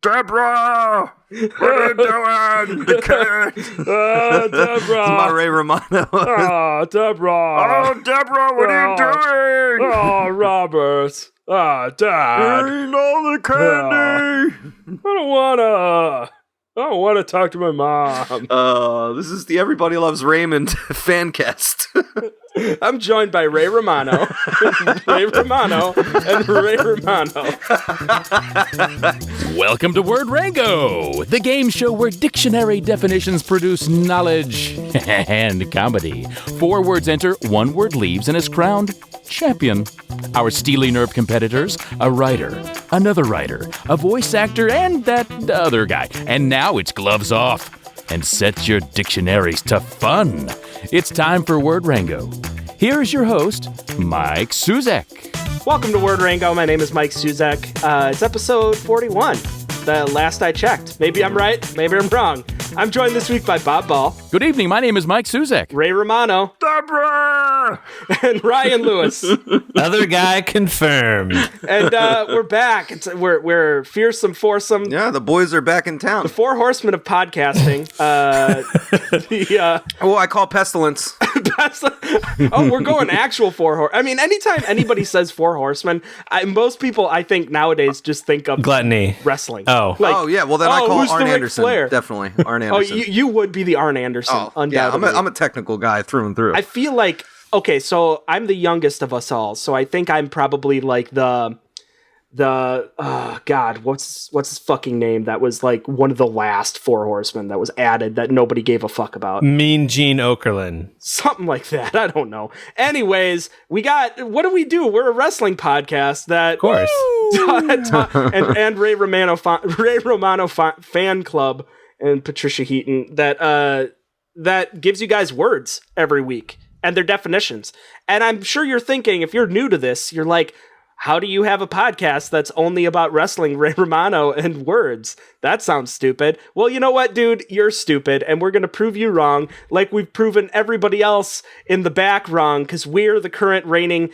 Deborah! What are you doing? Deborah! This is my Ray Romano. Oh, Deborah! Oh, Deborah, what are you doing? Oh, Robert! Dad! Eating all the candy! I don't wanna talk to my mom. This is the Everybody Loves Raymond fan cast. I'm joined by Ray Romano, Ray Romano, and Ray Romano. Welcome to Word Rango, the game show where dictionary definitions produce knowledge and comedy. 4 words enter, 1 word leaves, and is crowned champion. Our steely nerve competitors, a writer, another writer, a voice actor, and that other guy. And now it's gloves off. And set your dictionaries to fun. It's time for Word Rango. Here's your host, Mike Suzak. Welcome to Word Rango. My name is Mike Suzak. It's episode 41, the last I checked. Maybe I'm right, maybe I'm wrong. I'm joined this week by Bob Ball. Good evening, my name is Mike Suzak. Ray Romano. Deborah! And Ryan Lewis. Other guy confirmed. And we're back. We're fearsome foursome. Yeah, the boys are back in town. The 4 horsemen of podcasting. I call pestilence. We're going actual 4 horsemen. I mean, anytime anybody says 4 horsemen, most people, I think, nowadays just think of gluttony, wrestling. Oh, yeah. Well, then I call Arn Anderson. Flair? Definitely, Arn Anderson. Oh, you would be the Arn Anderson, undoubtedly. Yeah, I'm a technical guy through and through. I feel like, okay, so I'm the youngest of us all, so I think I'm probably like the what's his fucking name? That was like one of the last 4 horsemen that was added that nobody gave a fuck about. Mean Gene Okerlund. Something like that. I don't know. Anyways, what do? We're a wrestling podcast that, of course, and Ray Romano fan club and Patricia Heaton that gives you guys words every week and their definitions. And I'm sure you're thinking, if you're new to this, you're like, how do you have a podcast that's only about wrestling, Ray Romano, and words? That sounds stupid. Well, you know what, dude? You're stupid, and we're going to prove you wrong, like we've proven everybody else in the back wrong, because we're the current reigning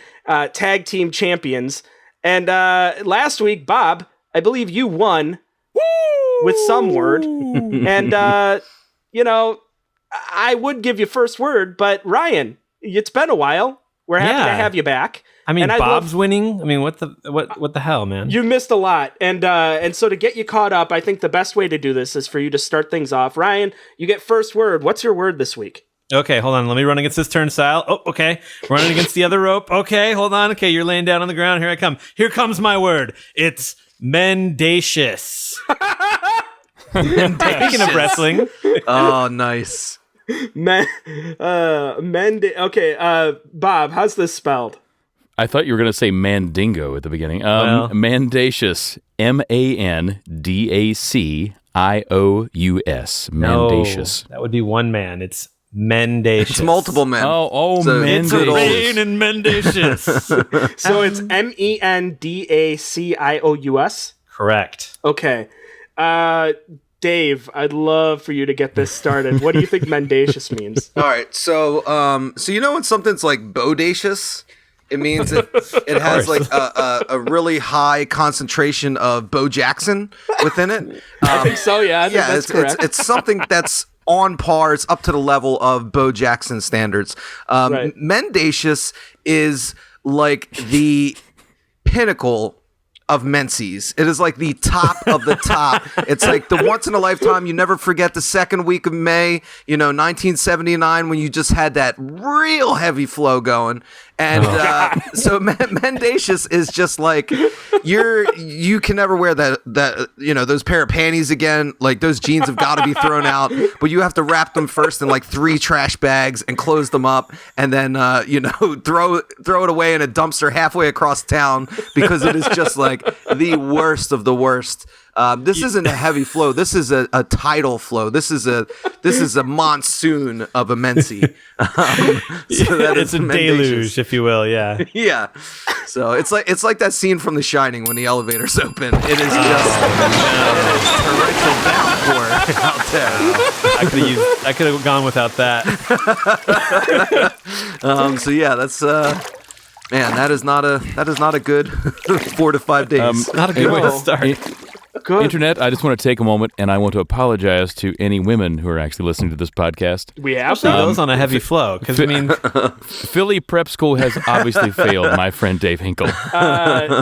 tag team champions. And last week, Bob, I believe you won with some word. And, I would give you first word, but Ryan, it's been a while. We're happy to have you back. I mean, Bob's winning. I mean, what the hell, man? You missed a lot, and so to get you caught up, I think the best way to do this is for you to start things off. Ryan, you get first word. What's your word this week? Okay, hold on. Let me run against this turnstile. Oh, okay. Running against the other rope. Okay, hold on. Okay, you're laying down on the ground. Here I come. Here comes my word. It's mendacious. Speaking of wrestling. Oh, nice. Okay, Bob, how's this spelled? I thought you were going to say mandingo at the beginning. Mendacious. Mandacious. Mendacious. No, that would be one man. It's mendacious. It's multiple men. Mendacious. It's rain and mendacious. So it's mendacious? Correct. Okay. Dave, I'd love for you to get this started. What do you think mendacious means? All right, so you know when something's like bodacious, it means it has like a really high concentration of Bo Jackson within it. I think so. Yeah, I think that's correct. It's something that's on par. It's up to the level of Bo Jackson standards. Right. Mendacious is like the pinnacle of menses. It is like the top of the top. It's like the once in a lifetime. You never forget the second week of May, 1979, when you just had that real heavy flow going. And so mendacious is just like you can never wear that those pair of panties again. Like those jeans have got to be thrown out, but you have to wrap them first in like 3 trash bags and close them up, and then throw it away in a dumpster halfway across town, because it is just like the worst of the worst. This isn't a heavy flow. This is a tidal flow. This is a monsoon of immensi. It's a deluge, if you will. Yeah. Yeah. So it's like that scene from The Shining when the elevator's open. It is just torrential downpour out there. I could have gone without that. So yeah, that's man, that is not a good 4 to 5 days. Not a good way to start. good. Internet, I just want to take a moment and I want to apologize to any women who are actually listening to this podcast. We have Especially those on a heavy flow, because I mean, Philly Prep School has obviously failed my friend Dave Hinkle.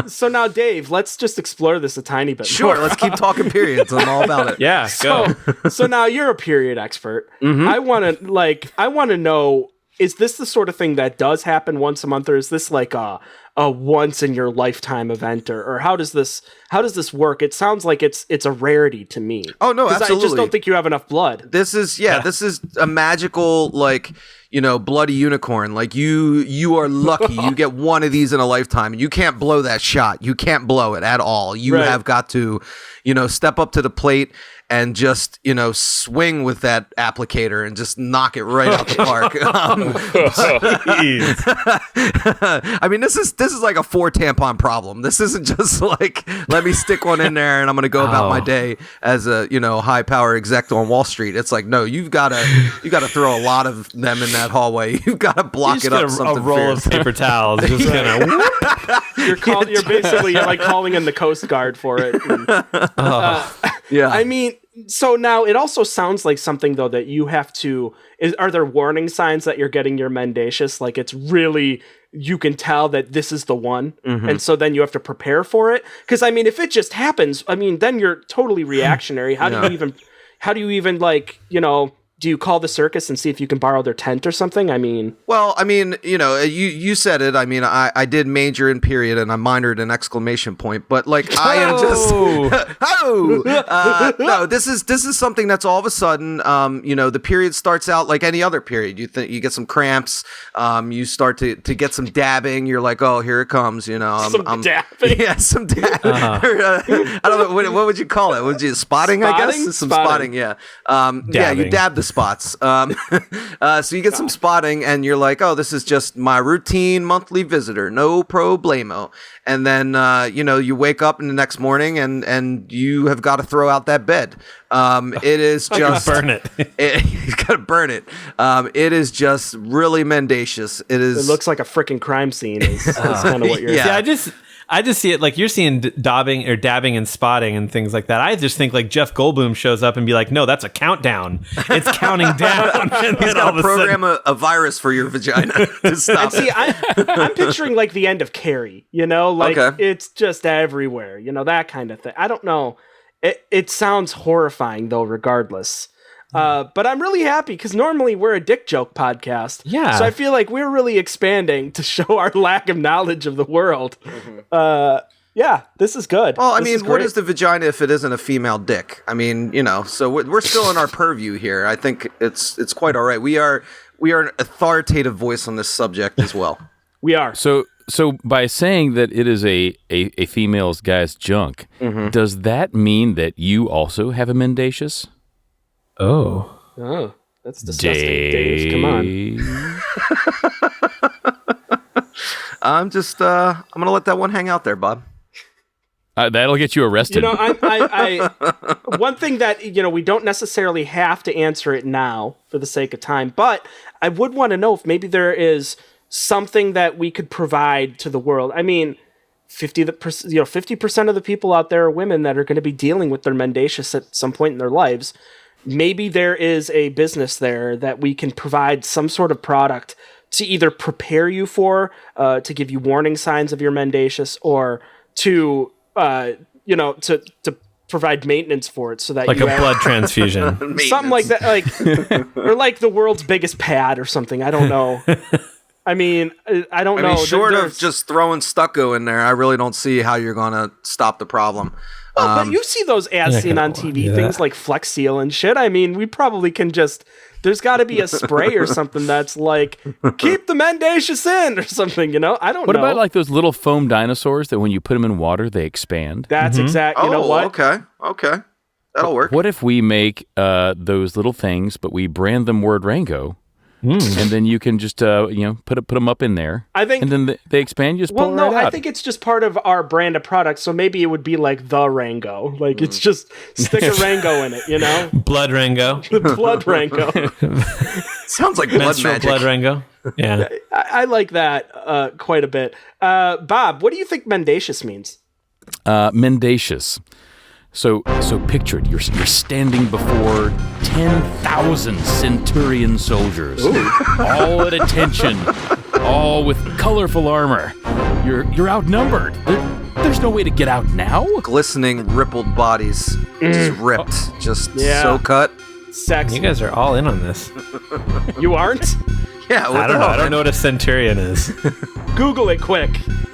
So now, Dave, let's just explore this a tiny bit. Sure, let's keep talking periods. I'm all about it. yeah, go. So now you're a period expert. Mm-hmm. I want to know, is this the sort of thing that does happen once a month, or is this like a once in your lifetime event, or how does this work? It sounds like it's a rarity to me. Oh no, 'Cause absolutely. I just don't think you have enough blood. This is a magical, like, bloody unicorn. Like you are lucky. You get one of these in a lifetime, and you can't blow that shot. You can't blow it at all. You Right. have got to, step up to the plate and just, swing with that applicator and just knock it right out the park. I mean, this is like a 4 tampon problem. This isn't just like, let me stick one in there and I'm going to go about my day as a, high power exec on Wall Street. It's like, no, you've got to throw a lot of them in that hallway. You've got to block You it up. just get Something a roll fierce. of paper towels, just kind of. You're basically like calling in the Coast Guard for it. Yeah. I mean, so now it also sounds like something though that you have to. Are there warning signs that you're getting your mendacious? Like it's really, you can tell that this is the one, and so then you have to prepare for it. Because I mean, if it just happens, I mean, then you're totally reactionary. How do you even like, do you call the circus and see if you can borrow their tent or something? I mean, Well, I mean, you said it. I mean, I did major in period and I minored in exclamation point, but like I am just no. This is something that's all of a sudden, the period starts out like any other period. You get some cramps, you start to get some dabbing. You're like, oh, here it comes. some dabbing. Yeah, some dabbing. I don't know what would you call it? Would you spotting? I guess some spotting. Yeah, yeah. You Dabbing. dab the spots. So you get some spotting and you're like, oh, this is just my routine monthly visitor, no problemo. And then you wake up in the next morning and you have got to throw out that bed. It is just burn it. You gotta burn it. It is just really mendacious. It is. It looks like a freaking crime scene. Is kind of what you're. Yeah. See, I just see it like you're seeing dabbing and spotting and things like that. I just think like Jeff Goldblum shows up and be like, no, that's a countdown. It's counting down. And He's then all got of to a sudden- program a virus for your vagina to stop And see, it. I'm picturing like the end of Carrie. Like Okay. it's just everywhere. That kind of thing. I don't know. It sounds horrifying though, regardless. But I'm really happy because normally we're a dick joke podcast. Yeah. So I feel like we're really expanding to show our lack of knowledge of the world. Yeah, this is good. Well, I This mean, what great. is the vagina if it isn't a female dick? I mean, so we're still in our purview here. I think it's quite all right. We are an authoritative voice on this subject as well. We are. So by saying that it is a female's guy's junk, does that mean that you also have a mendacious? Oh. Oh, that's disgusting, Dave. Come on. I'm gonna let that one hang out there, Bob. That'll get you arrested. I one thing that we don't necessarily have to answer it now for the sake of time, but I would want to know if maybe there is something that we could provide to the world. I mean, 50% of the people out there are women that are going to be dealing with their mendacious at some point in their lives. Maybe there is a business there that we can provide some sort of product to either prepare you for, to give you warning signs of your mendacious, or to to provide maintenance for it, so that Like you a have blood transfusion. something like that, like or like the world's biggest pad or something. I don't know. I mean, I don't know. Short of There's- just throwing stucco in there, I really don't see how you're gonna stop the problem. Well, but you see those ads seen on TV, things like Flex Seal and shit. I mean, we probably can just. There's got to be a spray or something that's like, keep the mendacious in or something. I don't know. What about like those little foam dinosaurs that when you put them in water, they expand? That's exact. You know what? Okay, that'll work. What if we make those little things, but we brand them word Rango, and then you can just put them up in there. I think- and then they expand. You just Well, pull it no, right out. I think it's just part of our brand of products. So maybe it would be like the Rango. Like it's just stick a Rango in it, Blood Rango. The blood Rango. Sounds like blood Menstrual magic. blood Rango. Yeah. I like that quite a bit. Bob, what do you think mendacious means? Mendacious. So picture it. You're standing before 10,000 centurion soldiers, all at attention, all with colorful armor. You're outnumbered. There's no way to get out now. Glistening, rippled bodies, just ripped, just so cut. Sexy. You guys are all in on this. You aren't? Yeah, what I don't the know. hell, I don't man? know what a centurion is. Google it quick.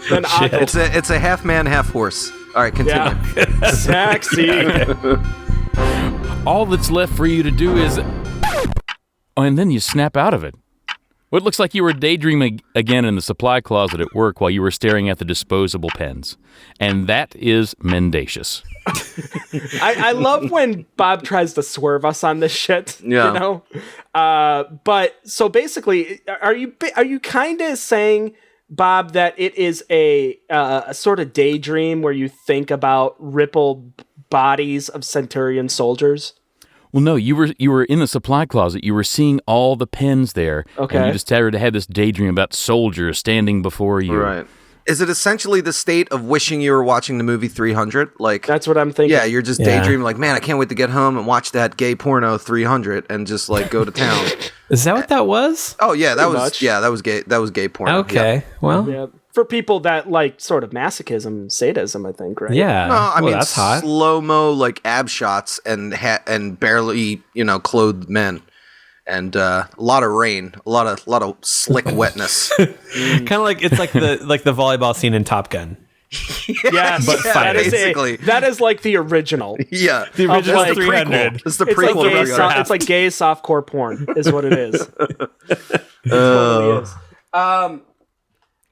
Then Shit. It's a half man, half horse. All right, continue. yeah. Sexy. All that's left for you to do is... Oh, and then you snap out of it. What looks like you were daydreaming again in the supply closet at work while you were staring at the disposable pens. And that is mendacious. I love when Bob tries to swerve us on this shit. Yeah. You know? But so basically, are you kind of saying, Bob, that it is a sort of daydream where you think about rippled bodies of centurion soldiers? Well, no, you were in the supply closet. You were seeing all the pens there. Okay. And you just had this daydream about soldiers standing before you. Right. Is it essentially the state of wishing you were watching the movie 300? Like, That's what I'm thinking. yeah, you're just daydreaming like, man, I can't wait to get home and watch that gay porno 300 and just like go to town. Is that what that was? Oh yeah, that Pretty was much. that was gay. That was gay porno. Okay. Yeah. Well, Yeah. For people that like sort of masochism, sadism, I think, right? yeah. No, I mean that's hot. slow-mo like ab shots and barely clothed men. And a lot of rain, a lot of slick wetness. Kind of like it's like the volleyball scene in Top Gun. Yes, But that is basically. that is like the original. Yeah, The original like 300. it's the It's like prequel. gay. to 300. It's like gay softcore porn, is what it is. It totally is.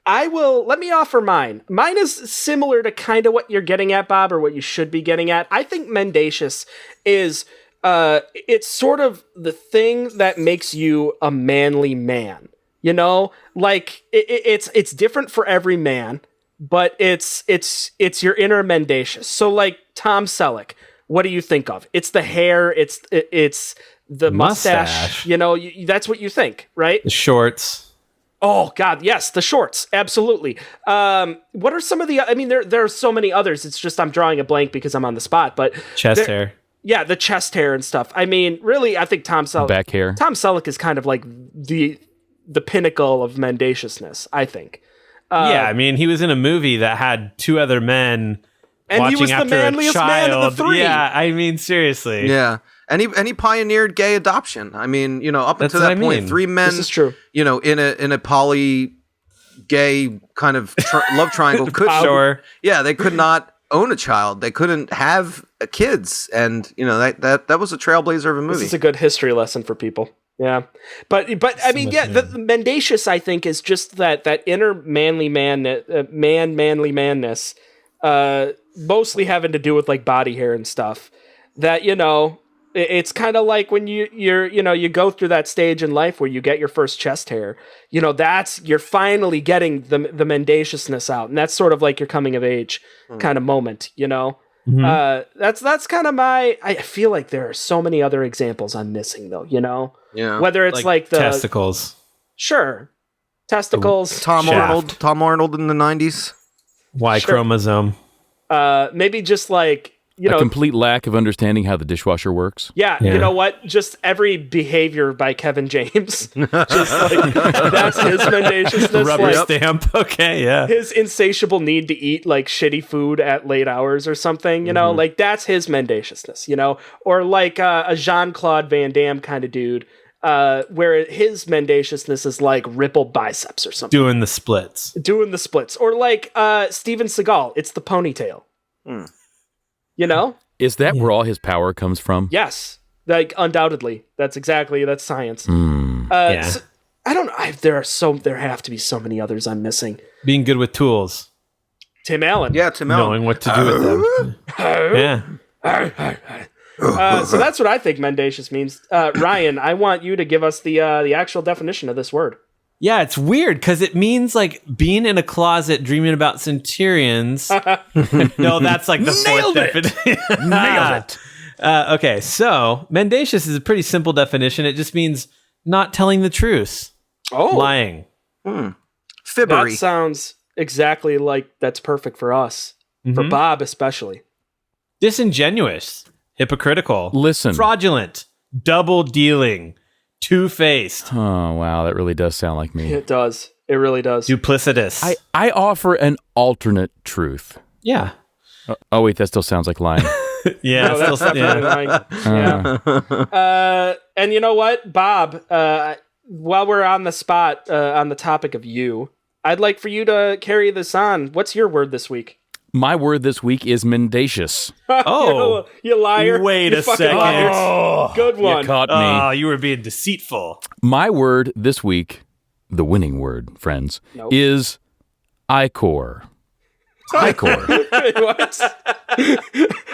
Let me offer mine. Mine is similar to kind of what you're getting at, Bob, or what you should be getting at. I think mendacious is it's sort of the thing that makes you a manly man. You know, like it's different for every man, but it's your inner mendacious. So like Tom Selleck, what do you think of? It's the hair, it's the mustache. You know, that's what you think, right? The shorts. Oh God, yes, the shorts, absolutely. What are some of the? I mean, there are so many others. It's just I'm drawing a blank because I'm on the spot. But Chest hair. yeah, the chest hair and stuff. I mean, really, I think Tom Selleck. Back hair. Tom Selleck is kind of like the pinnacle of mendaciousness, I think. Yeah, I mean, he was in a movie that had two other men And he watching was the after manliest a child. man of the three. Yeah, I mean, seriously. Yeah. And he pioneered gay adoption. I mean, up That's until what that I point, mean. three men, This is true. in a poly gay kind of love triangle could Sure. Yeah, they could not own a child. They couldn't have kids, and that was a trailblazer of a movie. This is a good history lesson for people. Yeah, but I mean, yeah, the mendacious, I think, is just that inner manly manly manness, mostly having to do with like body hair and stuff. That it's kind of like when you go through that stage in life where you get your first chest hair. You're finally getting the mendaciousness out, and that's sort of like your coming of age kind of moment. That's kind of my. I feel like there are so many other examples I'm missing though. Yeah. Whether it's like the testicles. Sure. Testicles. Tom Shaft. Arnold in the 90s. Y Sure. chromosome. Maybe just like, A complete lack of understanding how the dishwasher works. yeah, Yeah. you know what? Just every behavior by Kevin James. Just like, that's his mendaciousness. Rubber Like, stamp. Okay, yeah. his insatiable need to eat like shitty food at late hours or something, like that's his mendaciousness, or like a Jean-Claude Van Damme kind of dude, where his mendaciousness is like rippled biceps or something. Doing the splits. Doing the splits. Or like Steven Seagal, it's the ponytail. Is that where all his power comes from? Yes, like undoubtedly. That's science. Yeah. So, I don't know. There have to be so many others I'm missing. Being good with tools. Tim Allen. Yeah, Tim Allen. Knowing what to do with them. Yeah. So that's what I think mendacious means. Ryan, I want you to give us the actual definition of this word. Yeah, it's weird because it means like being in a closet dreaming about centurions. No, that's like the fourth definition. Nailed it. Okay, so mendacious is a pretty simple definition. It just means not telling the truth, Oh, lying. that Fibbery. sounds exactly like that's perfect for us. For Bob especially. Disingenuous, hypocritical, Listen. fraudulent, double dealing, two-faced, Oh, wow. That really does sound like me. It does. It really does. duplicitous. I offer an alternate truth. Yeah. Oh, wait. That still sounds like lying. Yeah. No, that's definitely lying. Yeah. And you know what, Bob? While we're on the spot, on the topic of you, I'd like for you to carry this on. What's your word this week? My word this week is mendacious. Oh. you liar! Wait You a fucking second. liar. Oh, Good one. You caught me. Oh, you were being deceitful. My word this week, the winning word, friends, Nope. is iCore. iCore. Wait, what?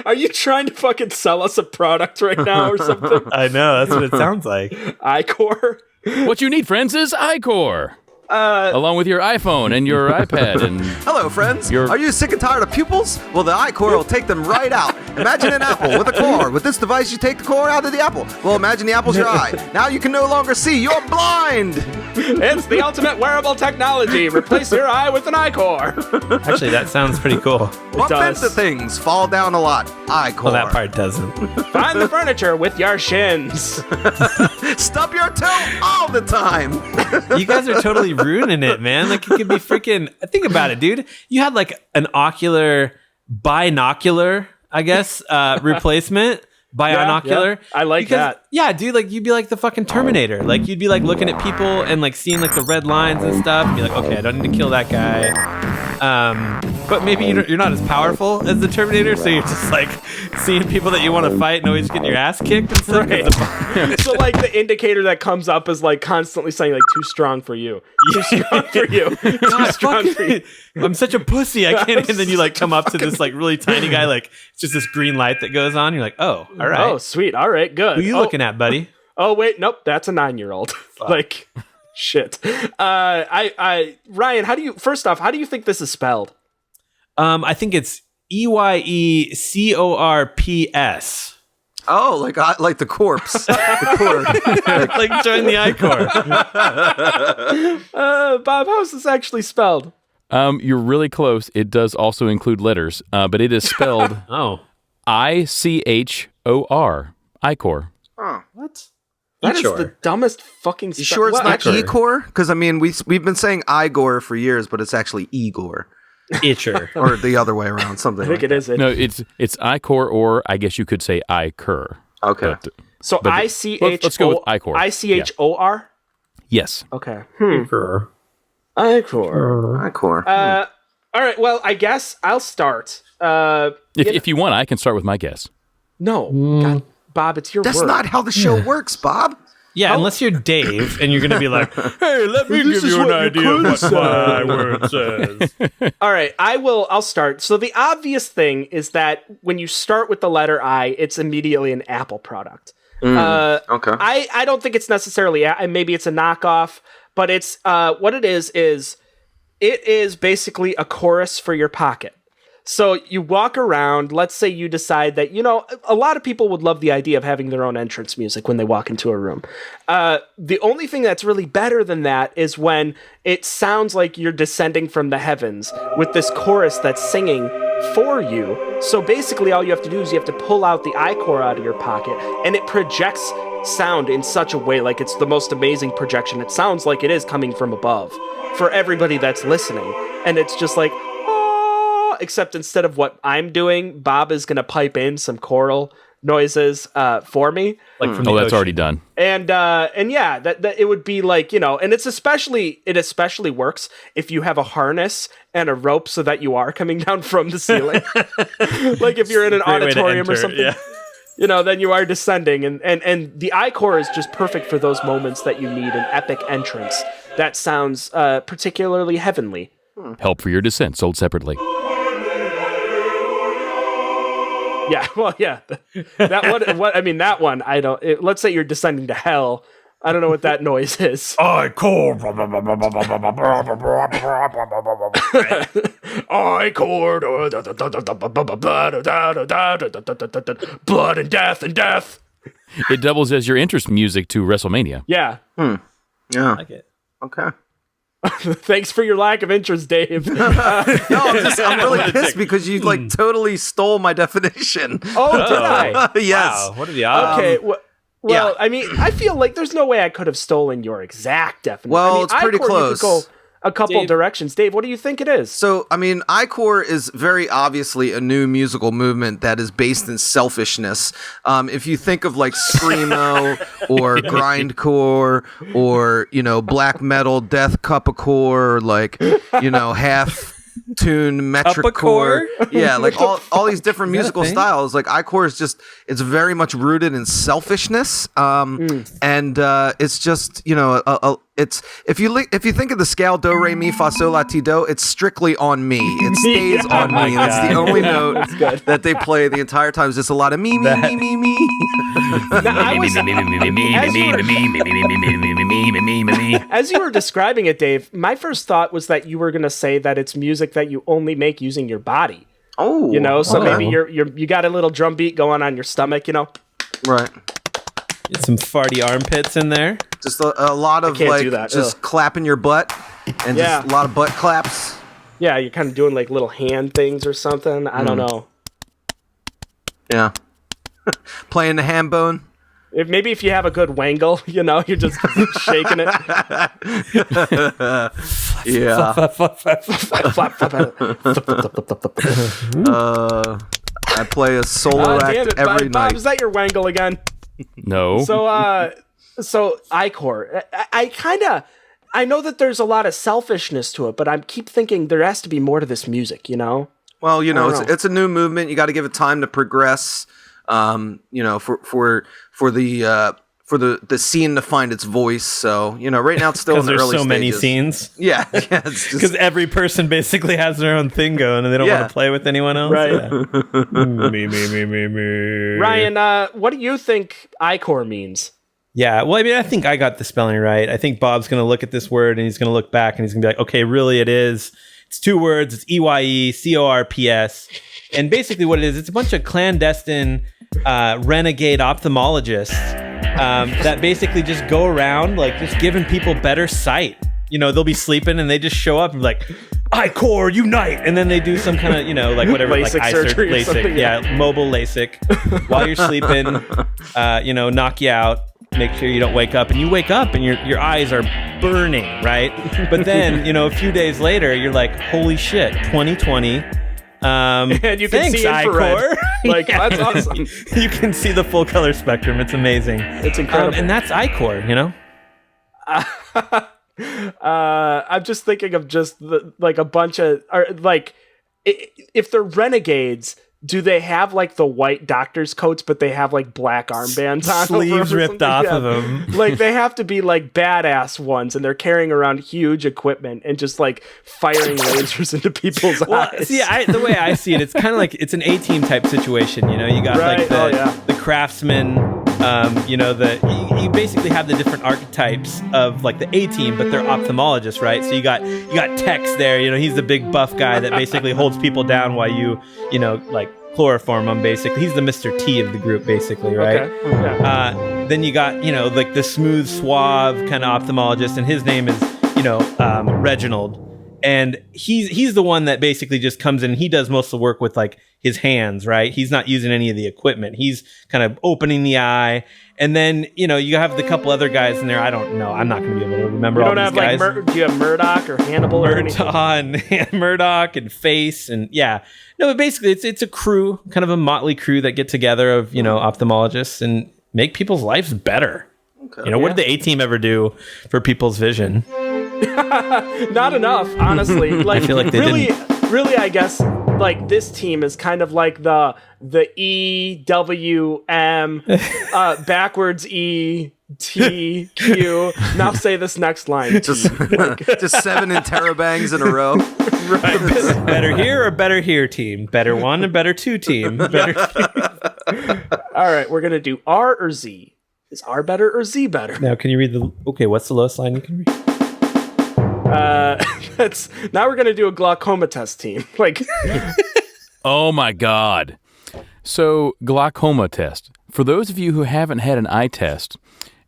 Are you trying to fucking sell us a product right now or something? I know. That's what it sounds like. iCore? What you need, friends, is iCore. Along with your iPhone and your iPad and Hello, friends. You're- Are you sick and tired of pupils? Well, the iCore will take them right out. Imagine an apple with a core. With this device, you take the core out of the apple. Well, imagine the apple's your eye. Now you can no longer see. You're blind. It's the ultimate wearable technology. Replace your eye with an iCore. Actually, that sounds pretty cool. What does. offensive things fall down a lot? iCore. Well, that part doesn't. Find the furniture with your shins. Stub your toe all the time. You guys are totally ruining it, man. Like, it could be freaking. Think about it, dude. You had like an binocular, I guess, replacement. Binocular. yeah. I like that. Yeah, dude. Like, you'd be like the fucking Terminator. Like, you'd be like looking at people and like seeing like the red lines and stuff. And be like, okay, I don't need to kill that guy. But maybe you're not as powerful as the Terminator, so you're just like seeing people that you want to fight and always getting your ass kicked and stuff. Right. So like the indicator that comes up is like constantly saying like too strong for you. Too strong for you. Too strong for you. I'm such a pussy. I can't. And then you like come up to this like really tiny guy, like it's just this green light that goes on. You're like, oh, all right. Oh, sweet. All right, good. Who you looking at, buddy? Oh, wait, nope, that's a 9-year-old. Like, shit. Ryan, how do you think this is spelled? I think it's EYECORPS. Oh, like the corpse. The core. Like join the iCore. Bob, how's this actually spelled? You're really close. It does also include letters, but it is spelled Oh, ICHOR. iCore. What? That is the dumbest fucking You sure it's not actually, E-core? Because I mean, we've been saying Igor for years, but it's actually Igor, itcher. or the other way around. Something. I think like it is. No, it's iCore, or I guess you could say iCur. Okay. So but let's go with iCore. ICHOR? Yes. Okay. Ichor. Ichor. All right, well, I guess I'll start. If you want, I can start with my guess. No. God, Bob, it's your That's word. not how the show works, Bob. Yeah, unless you're Dave and you're gonna be like, hey, let me give you an idea of what my word says. All right, I'll start. So the obvious thing is that when you start with the letter I, it's immediately an Apple product. Okay. I don't think it's necessarily, maybe it's a knockoff, but it's, what it is basically a chorus for your pocket. So you walk around, let's say you decide that, a lot of people would love the idea of having their own entrance music when they walk into a room. The only thing that's really better than that is when it sounds like you're descending from the heavens with this chorus that's singing for you. So basically all you have to do is you have to pull out the iCore out of your pocket, and it projects sound in such a way, like it's the most amazing projection. It sounds like it is coming from above for everybody that's listening. And it's just like, except instead of what I'm doing, Bob is going to pipe in some choral noises for me. Like from Oh, the that's ocean. Uh, already done. And yeah, that it would be like, and it especially works if you have a harness and a rope so that you are coming down from the ceiling. Like if you're in an Great way to auditorium or enter, something. yeah. Then you are descending, and the iCore is just perfect for those moments that you need an epic entrance that sounds particularly heavenly. Help for your descent, sold separately. Yeah, well, yeah, that one, I don't. Let's say you're descending to hell. I don't know what that noise is. iCore. Blood and death. It doubles as your entrance music to WrestleMania. Yeah. Yeah. Like it. Okay. Thanks for your lack of interest, Dave. No, I'm really pissed because you like totally stole my definition. Oh, did I? Yes. Wow, what are the odds? Okay. Well, yeah. I mean, I feel like there's no way I could have stolen your exact definition. Well, I mean, it's pretty I-core, close. You could go a couple Dave. directions. Dave, what do you think it is? So, I mean, I-core is very obviously a new musical movement that is based in selfishness. If you think of like screamo or grindcore or, you know, black metal, death cuppacore, like, you know, half tune metric core, yeah, like all these different musical styles. Like I-core is just, it's very much rooted in selfishness, and it's just, you know, it's if you think of the scale do re mi fa sol la ti do, it's strictly on me. It stays on me, and it's the only note that they play the entire time. It's just a lot of me. As you were describing it, Dave, my first thought was that you were going to say that it's music that you only make using your body. Oh, You know, so okay. maybe you got a little drum beat going on your stomach, you know? Right. Get some farty armpits in there. Just a lot of can't like do that. just Ugh. clapping your butt, and Yeah. just a lot of butt claps. Yeah, you're kind of doing like little hand things or something. I don't know. Yeah. Playing the ham bone. Maybe if you have a good wangle, you know, you're just shaking it. Yeah. I play a solo Damn act it, every Bob, night. is that your wangle again? No. So I-core, I know that there's a lot of selfishness to it, but I keep thinking there has to be more to this music, you know? Well, you know, I don't know. it's a new movement. You got to give it time to progress. You know, for the scene to find its voice. So, you know, right now it's still in Because the there's early so many stages. scenes. Yeah, yeah. It's just, Because every person basically has their own thing going and they don't Yeah. want to play with anyone else. Right. Yeah. me. Ryan, what do you think I-core means? Yeah, well, I mean, I think I got the spelling right. I think Bob's going to look at this word and he's going to look back and he's going to be like, okay, really it is. It's two words. It's EYECORPS. And basically what it is, it's a bunch of clandestine renegade ophthalmologists that basically just go around like just giving people better sight. You know, they'll be sleeping and they just show up and be like, I-core, unite! And then they do some kind of, you know, like whatever, LASIK like eye surgery or LASIK. something, Yeah, mobile LASIK. While you're sleeping, you know, knock you out. Make sure you don't wake up, and you wake up and your eyes are burning, right? But then, you know, a few days later, you're like, holy shit, 2020. And you can thanks, see infrared. I-core. Like, that's awesome. You can see the full color spectrum. It's amazing. It's incredible. And that's I-core, you know? I'm just thinking of just like a bunch of, or like, if they're renegades, do they have like the white doctor's coats, but they have like black armbands on? Sleeves over or ripped something? off Yeah. of them. Like they have to be like badass ones, and they're carrying around huge equipment and just like firing lasers into people's Well, eyes. see, the way I see it, it's kind of like it's an A-team type situation. You know, you got Right. like the, Oh, yeah. the craftsman. You know, you basically have the different archetypes of like the A-team, but they're ophthalmologists, right? So you got Tex there. You know, he's the big buff guy that basically holds people down while you know, like chloroform them. Basically, he's the Mr. T of the group, basically, right? Okay. Yeah. Then you got, you know, like the smooth, suave kind of ophthalmologist, and his name is, you know, Reginald. And he's the one that basically just comes in and he does most of the work with like his hands, right? He's not using any of the equipment. He's kind of opening the eye. And then, you know, you have the couple other guys in there. I don't know. I'm not going to be able to remember You all don't these have guys. like, do you have Murdoch or Hannibal or anything? Murdoch and Face and yeah. No, but basically it's a crew, kind of a motley crew that get together of, you know, ophthalmologists and make people's lives better. Okay. You know, what did the A-team ever do for people's vision? Not enough, honestly. Like, I feel like they really, I guess, like this team is kind of like the EWM backwards ETQ. Now say this next line. just 7 interabangs in a row. Right. Better here or better here team? Better one and better two team. Better. All right, we're gonna do R or Z. Is R better or Z better? Now, can you read okay, what's the lowest line you can read? Now we're gonna do a glaucoma test team. Like, Oh my God. So, glaucoma test. For those of you who haven't had an eye test,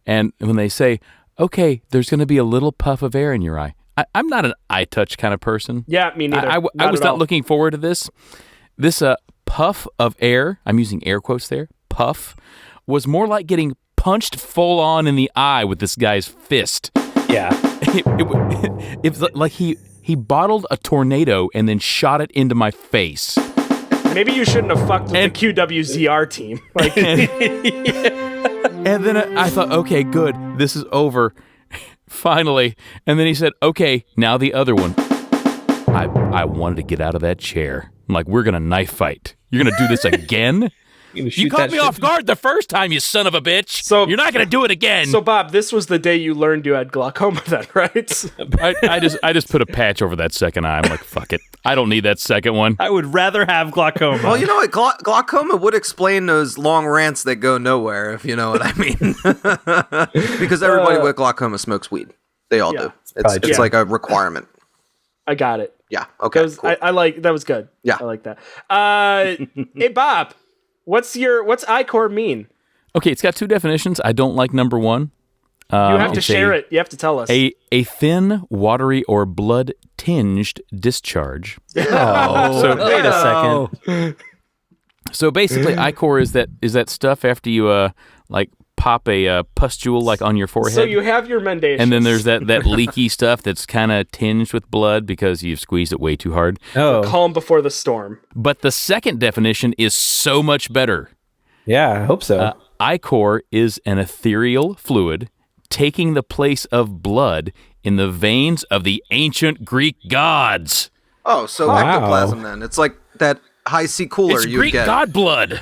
and when they say, okay, there's going to be a little puff of air in your eye, I'm not an eye touch kind of person. Yeah, me neither. I was not looking forward to this. This puff of air, I'm using air quotes there, puff, was more like getting punched full on in the eye with this guy's fist. Yeah. It was like he bottled a tornado and then shot it into my face. Maybe you shouldn't have fucked with the QWZR team. Like, and then I thought, okay, good, this is over, finally. And then he said, okay, now the other one. I wanted to get out of that chair. I'm like, we're gonna knife fight. You're gonna do this again? You caught me off guard the first time, you son of a bitch. So you're not gonna do it again. So Bob, this was the day you learned you had glaucoma, then, right? I just put a patch over that second eye. I'm like, fuck it. I don't need that second one. I would rather have glaucoma. Well, you know what? Glaucoma would explain those long rants that go nowhere, if you know what I mean. Because everybody with glaucoma smokes weed. They all do. It's like a requirement. I got it. Yeah. Okay. Cool. I like that was good. Yeah. I like that. Hey Bob, what's iCore mean? Okay, it's got two definitions. I don't like number one. You have to share it. You have to tell us. A thin, watery, or blood-tinged discharge. Oh, so wait a second. So basically, iCore is that stuff after you like pop a pustule like on your forehead. So you have your mendacious. And then there's that leaky stuff that's kind of tinged with blood because you've squeezed it way too hard. Oh, calm before the storm. But the second definition is so much better. Yeah, I hope so. Ichor is an ethereal fluid taking the place of blood in the veins of the ancient Greek gods. Oh, so ectoplasm then. It's like that high C cooler It's you Greek get. god blood.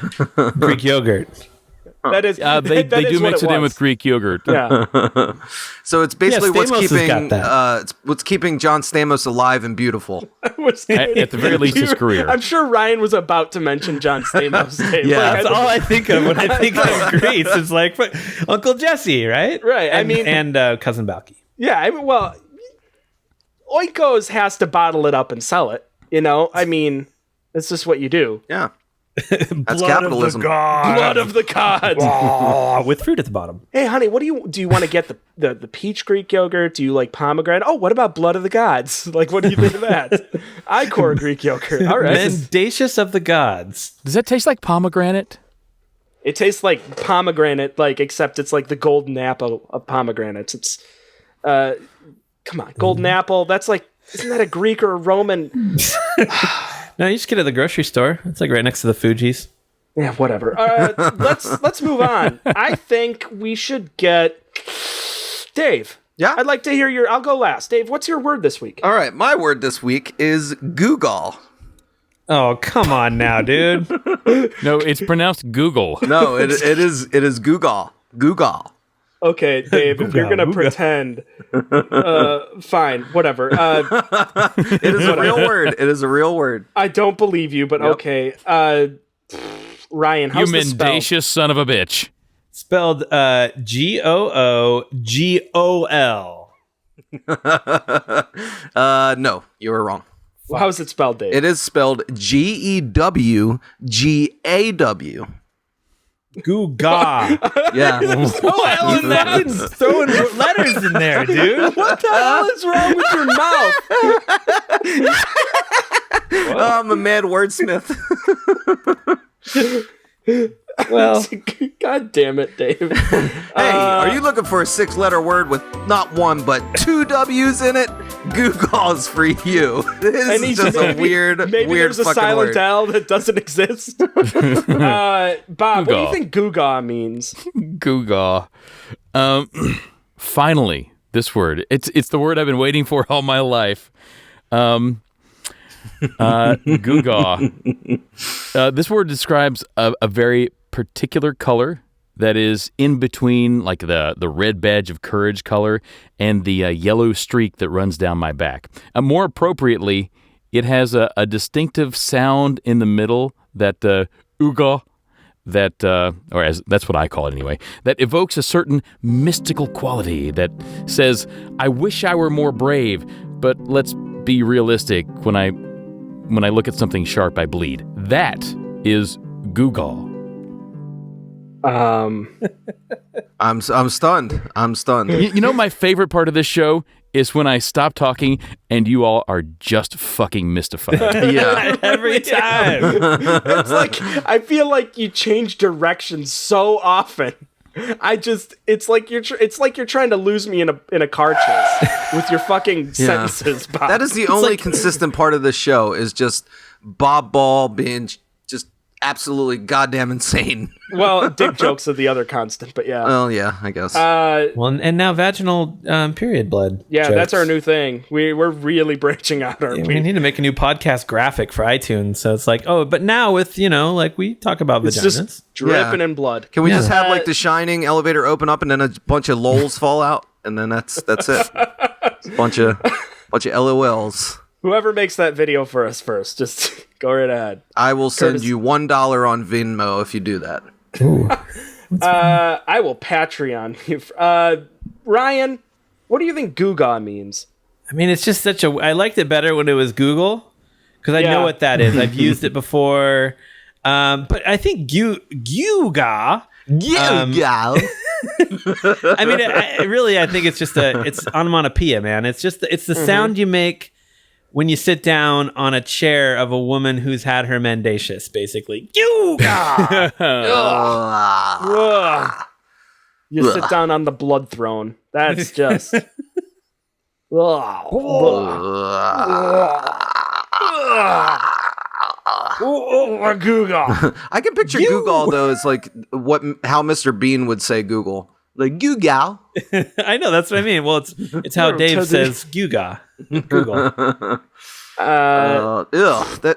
Greek yogurt. That is they do mix it in with Greek yogurt. Yeah. So it's basically Yeah, Stamos it's what's keeping John Stamos alive and beautiful. At the very least, his career. I'm sure Ryan was about to mention John Stamos' name. Yeah. That's all I think of when I think of Greece. It's like Uncle Jesse, right? Right. And Cousin Balky. Yeah. Well, Oikos has to bottle it up and sell it. You know, that's just what you do. Yeah. That's capitalism. Blood of the gods. With fruit at the bottom. Hey, honey, what do you want to get the peach Greek yogurt? Do you like pomegranate? Oh, what about blood of the gods? Like, what do you think of that? Ichor Greek yogurt. All right. Mendacious of the gods. Does that taste like pomegranate? It tastes like pomegranate, except it's like the golden apple of pomegranates. It's, come on, golden apple. That's isn't that a Greek or a Roman? No, you just get it at the grocery store. It's like right next to the Fuji's. Yeah, whatever. Let's move on. I think we should get Dave. Yeah? I'd like to hear I'll go last. Dave, what's your word this week? All right, my word this week is Google. Oh, come on now, dude. No, it's pronounced Google. No, it is Google. Google. Okay, Dave, if you're gonna pretend, fine, whatever. It is a real word. It is a real word. I don't believe you, but okay. Ryan, how's You this spelled? mendacious son of a bitch. Spelled Googol. No, you were wrong. Well, how is it spelled, Dave? It is spelled Gewgaw. Googa. Yeah. Fucking throwing letters in there, dude. What the hell is wrong with your mouth? Oh, I'm a mad wordsmith. Well, God damn it, Dave. Hey, are you looking for a 6-letter word with not one but 2 W's in it? Google's for you. This is just a weird there's a fucking silent word. L that doesn't exist. Bob, what do you think "googaw" means? Googaw. Finally, this word. It's the word I've been waiting for all my life. Googaw. This word describes a very particular color that is in between like the red badge of courage color and the yellow streak that runs down my back. More appropriately, it has a distinctive sound in the middle that ooga, that's what I call it anyway, that evokes a certain mystical quality that says, I wish I were more brave, but let's be realistic. When I look at something sharp, I bleed. That is Google. I'm stunned. I'm stunned. You know, my favorite part of this show is when I stop talking and you all are just fucking mystified. Yeah. Every time. It's like I feel like you change direction so often. It's like you're trying to lose me in a car chase with your fucking sentences, Bob. That is the only consistent part of the show is just Bob Ball being just absolutely goddamn insane. Well, dick jokes are the other constant, but yeah. Well, yeah, I guess. Well, and now vaginal period blood. Yeah, jokes. that's our new thing. We're really branching out, aren't We need to make a new podcast graphic for iTunes. So it's like, but now with, like we talk about It's vaginas. just dripping in blood. Can we just have like the Shining elevator open up and then a bunch of lols fall out and then that's it. bunch of LOLs. Whoever makes that video for us first, just go right ahead. I will send you $1 on Venmo if you do that. I will Patreon you. Ryan, what do you think Googa means? I mean, it's just I liked it better when it was Google because I know what that is. I've used it before. But I think Googa. I mean, I think it's just it's onomatopoeia, man. It's the sound you make when you sit down on a chair of a woman who's had her mendacious, basically. Googa. Ugh. You sit down on the blood throne. That's just. Google. I can picture Google though as like how Mr. Bean would say Google. Like Google. I know, that's what I mean. Well, it's how Dave says Googa. Google.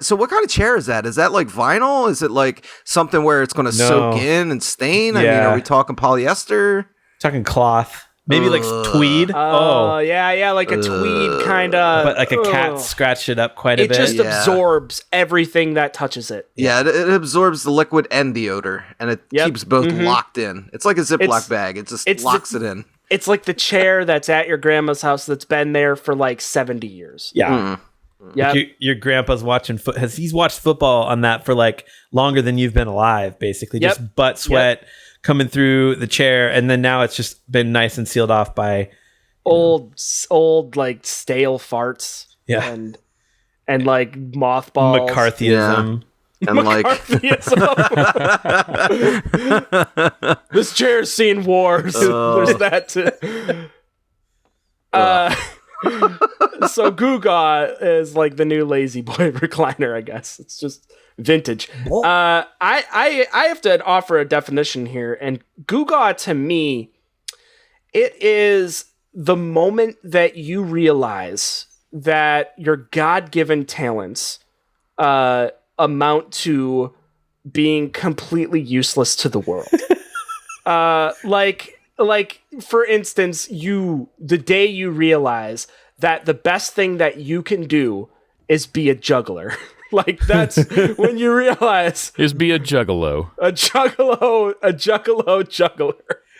So what kind of chair is that? Is that like vinyl? Is it like something where it's going to soak in and stain? I mean, are we talking polyester? Talking cloth. Maybe like tweed. Yeah, like a tweed kind of. But like a cat scratched it up quite a bit. It just absorbs everything that touches it. Yeah, it absorbs the liquid and the odor, and it keeps both locked in. It's like a Ziploc bag. It just locks it in. It's like the chair that's at your grandma's house that's been there for like 70 years. Yeah. Yeah. Your grandpa's watching he's watched football on that for like longer than you've been alive, basically. Just butt sweat coming through the chair, and then now it's just been nice and sealed off by old like stale farts. Yeah. And like mothballs. McCarthyism. Yeah. And like this chair's seen wars. There's that too. So Googa is like the new Lazy Boy recliner, I guess. It's just vintage. I have to offer a definition here, and Googa to me, it is the moment that you realize that your God-given talents amount to being completely useless to the world. Like for instance, the day you realize that the best thing that you can do is be a juggler. Like that's when you realize Is be a juggalo. a juggalo juggler.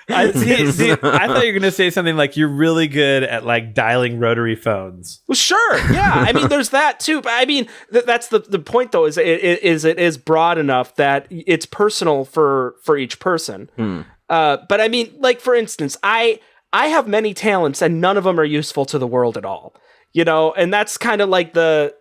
I thought you were gonna say something like you're really good at like dialing rotary phones. Well, sure, yeah. I mean, there's that too. But I mean, that's the point, though. Is it is broad enough that it's personal for each person. But I mean, like for instance, I have many talents and none of them are useful to the world at all. And that's kind of like the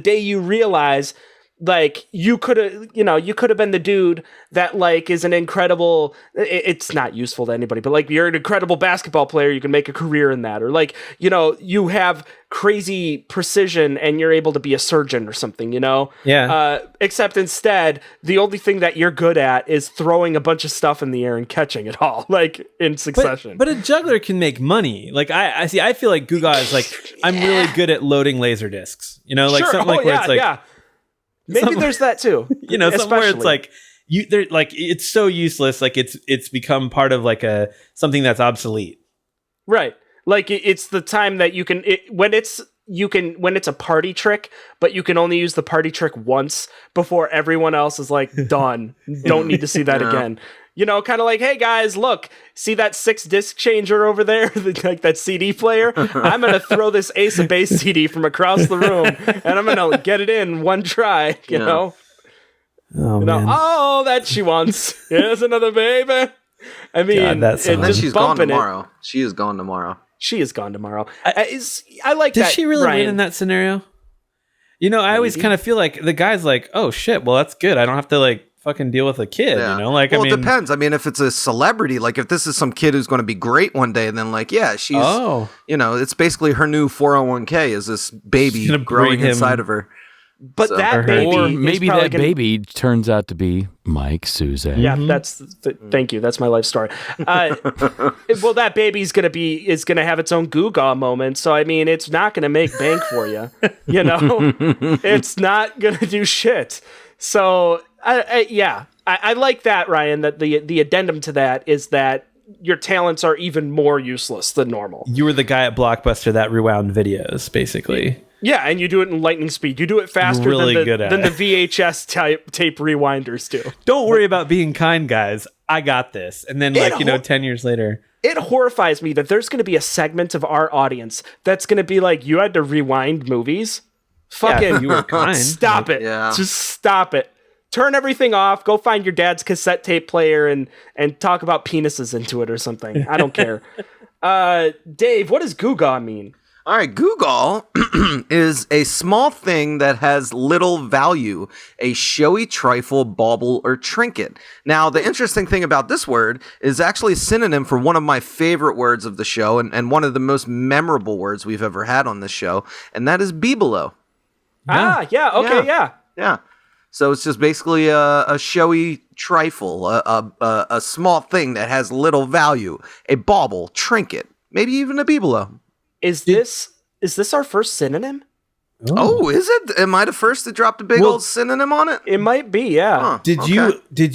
day you realize. Like you could have been the dude that like is an incredible. It's not useful to anybody, but like you're an incredible basketball player. You can make a career in that, or like you have crazy precision and you're able to be a surgeon or something. Yeah. Except instead, the only thing that you're good at is throwing a bunch of stuff in the air and catching it all, like in succession. But a juggler can make money. Like I see. I feel like Guga is like I'm really good at loading laser discs. Like sure. something like where it's like. Yeah. Maybe there's that too. Something where it's like they're like it's so useless, like it's become part of like something that's obsolete. Right. Like it's the time that you can when it's a party trick, but you can only use the party trick once before everyone else is like done. Don't need to see that again. Kind of like, hey guys, look, see that 6-disc changer over there? Like that CD player? I'm going to throw this Ace of Base CD from across the room and I'm going to get it in one try, you know? Oh, man. Oh, that she wants. Here's another baby. I mean, God, that song. And then she's gone bumping it. tomorrow. She is gone tomorrow. She is gone tomorrow. I like Did that. she really Ryan. win in that scenario? You know, I always kind of feel like the guy's like, oh shit, well that's good. I don't have to like fucking deal with a kid. Yeah. You know, like well, I mean, it depends. I mean, if it's a celebrity, like if this is some kid who's going to be great one day, then like, yeah, she's, you know, it's basically her new 401k is this baby growing inside of her. But So- that baby, Or is maybe probably that gonna- baby turns out to be Mike Souza. Yeah, that's thank you. That's my life story. Well, that baby's gonna have its own Goo-Gaw moment. So I mean, it's not gonna make bank for you. You know, it's not gonna do shit. So I like that, Ryan. That the addendum to that is that your talents are even more useless than normal. you were the guy at Blockbuster that rewound videos, basically. Yeah, and you do it in lightning speed. You do it faster Really than good at the it. VHS tape rewinders do. Don't worry about being kind, guys. I got this. And then, 10 years later. It horrifies me that there's going to be a segment of our audience that's going to be like, you had to rewind movies? Fucking you were kind. Stop it. Yeah. Just stop it. Turn everything off. Go find your dad's cassette tape player and talk about penises into it or something. I don't care. Dave, what does Goo-Gaw mean? All right, Google is a small thing that has little value, a showy trifle, bauble, or trinket. Now, the interesting thing about this word is actually a synonym for one of my favorite words of the show and one of the most memorable words we've ever had on this show, and that is bibelot. Yeah. So it's just basically a showy trifle, a small thing that has little value, a bauble, trinket, maybe even a bibelot. Is this our first synonym? Oh, is it? Am I the first to drop the big old synonym on it? It might be, yeah. Huh, Did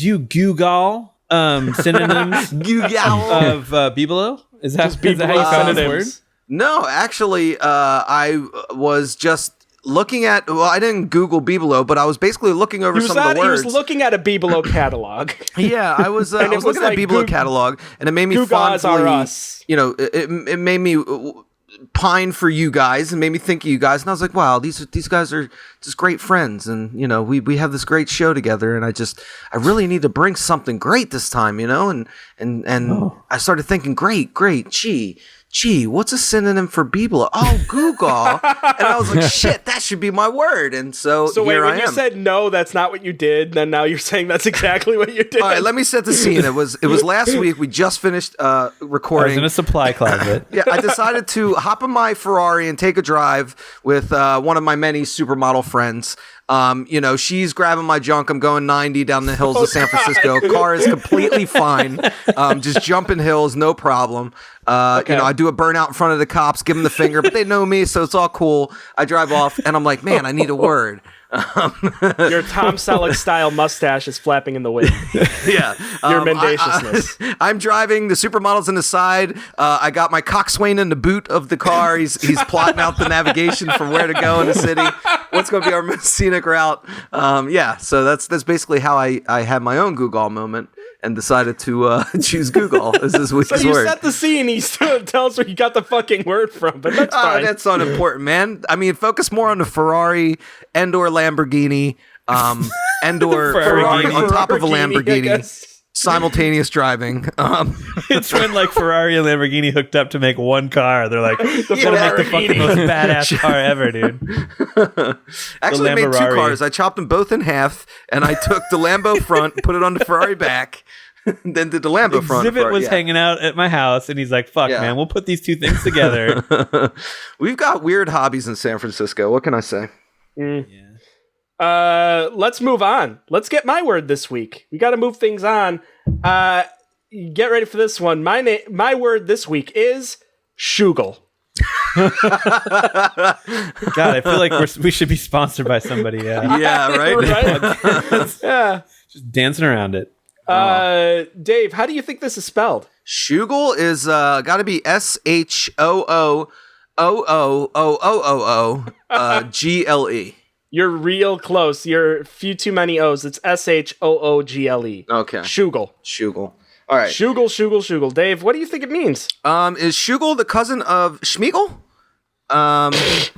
you Google synonyms of bibelot? Is that how you found this word? No, actually, I was just looking at. Well, I didn't Google bibelot, but I was basically looking over some of the words. He was looking at a bibelot catalog. Yeah, I was. I was looking at bibelot catalog, and it made me Goo-Gaws are fondly. us. You know, it made me pine for you guys and made me think of you guys, and I was like, wow, these guys are just great friends, and you know, we have this great show together, and I really need to bring something great this time, you know, and I started thinking, great, gee, what's a synonym for bibelot? Oh, Google. And I was like, shit, that should be my word. And so So wait, here when I you am. said no, that's not what you did, then now you're saying that's exactly what you did. All right, let me set the scene. It was last week. We just finished I was recording. in a supply closet. Yeah, I decided to hop in my Ferrari and take a drive with one of my many supermodel friends. You know, she's grabbing my junk. I'm going 90 down the hills of San Francisco. Car is completely fine. Just jumping hills, no problem. You know, I do a burnout in front of the cops, give them the finger, but they know me, so it's all cool. I drive off, and I'm like, man, I need a word. Your Tom Selleck style mustache is flapping in the wind. Yeah. Your mendaciousness. I'm driving. The supermodel's in the side. I got my coxswain in the boot of the car. He's plotting out the navigation for where to go in the city. What's going to be our most scenic route? Yeah. So that's basically how I had my own Google moment and decided to choose Google as this week's So you word. set the scene. He still tells where you got the fucking word from, but that's fine. That's unimportant, man. I mean, focus more on the Ferrari and/or Lamborghini, and/or Ferrari on top of a I Lamborghini. guess. Simultaneous driving. It's when like Ferrari and Lamborghini hooked up to make one car. They're like, we'll make the fucking most badass car ever, dude. Actually, I made two Lamborghini. cars. I chopped them both in half, and I took the Lambo front, put it on the Ferrari back, then did the Lambo front. Exhibit was hanging out at my house, and he's like, fuck, Yeah. man, we'll put these two things together. We've got weird hobbies in San Francisco. What can I say? Let's move on. Let's get my word this week. We got to move things on. Get ready for this one. My word this week is Shugel. God, I feel like we should be sponsored by somebody. Yeah. Yeah, right? Right? Yeah. Just dancing around it. Dave, how do you think this is spelled? Shugel is got to be SHOOOOOOOGLE. You're real close. You're a few too many O's. It's SHOOGLE. Okay. Shugel. Shugel. All right. Shugel. Dave, what do you think it means? Is Shugel the cousin of Schmiegel? The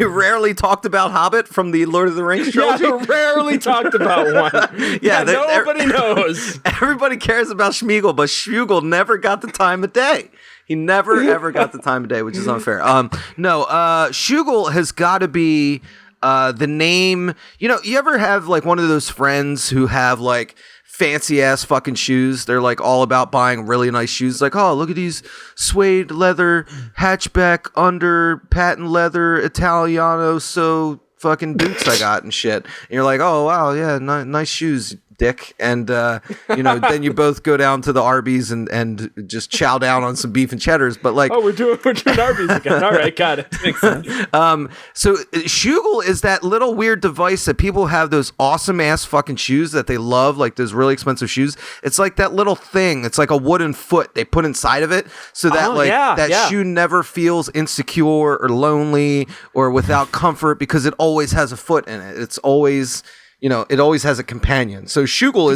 rarely talked about Hobbit from the Lord of the Rings trilogy. Yeah, rarely talked about one. Yeah, nobody knows. Everybody cares about Schmeagol, but Schmeagol never got the time of day. He never ever got the time of day, which is unfair. Schmeagol has got to be the name. You know, you ever have like one of those friends who have like fancy ass fucking shoes? They're like all about buying really nice shoes. Like, oh, look at these suede leather hatchback under patent leather Italiano so fucking boots I got and shit. And you're like, oh wow, yeah, nice shoes, dick. And then you both go down to the Arby's and just chow down on some beef and cheddars. But like, we're doing Arby's again. All right, got it. Makes sense. So Schmeagol is that little weird device that people have those awesome ass fucking shoes that they love, like those really expensive shoes. It's like that little thing. It's like a wooden foot they put inside of it, so that shoe never feels insecure or lonely or without comfort because it always has a foot in it. It's always, it always has a companion. So Schmeagol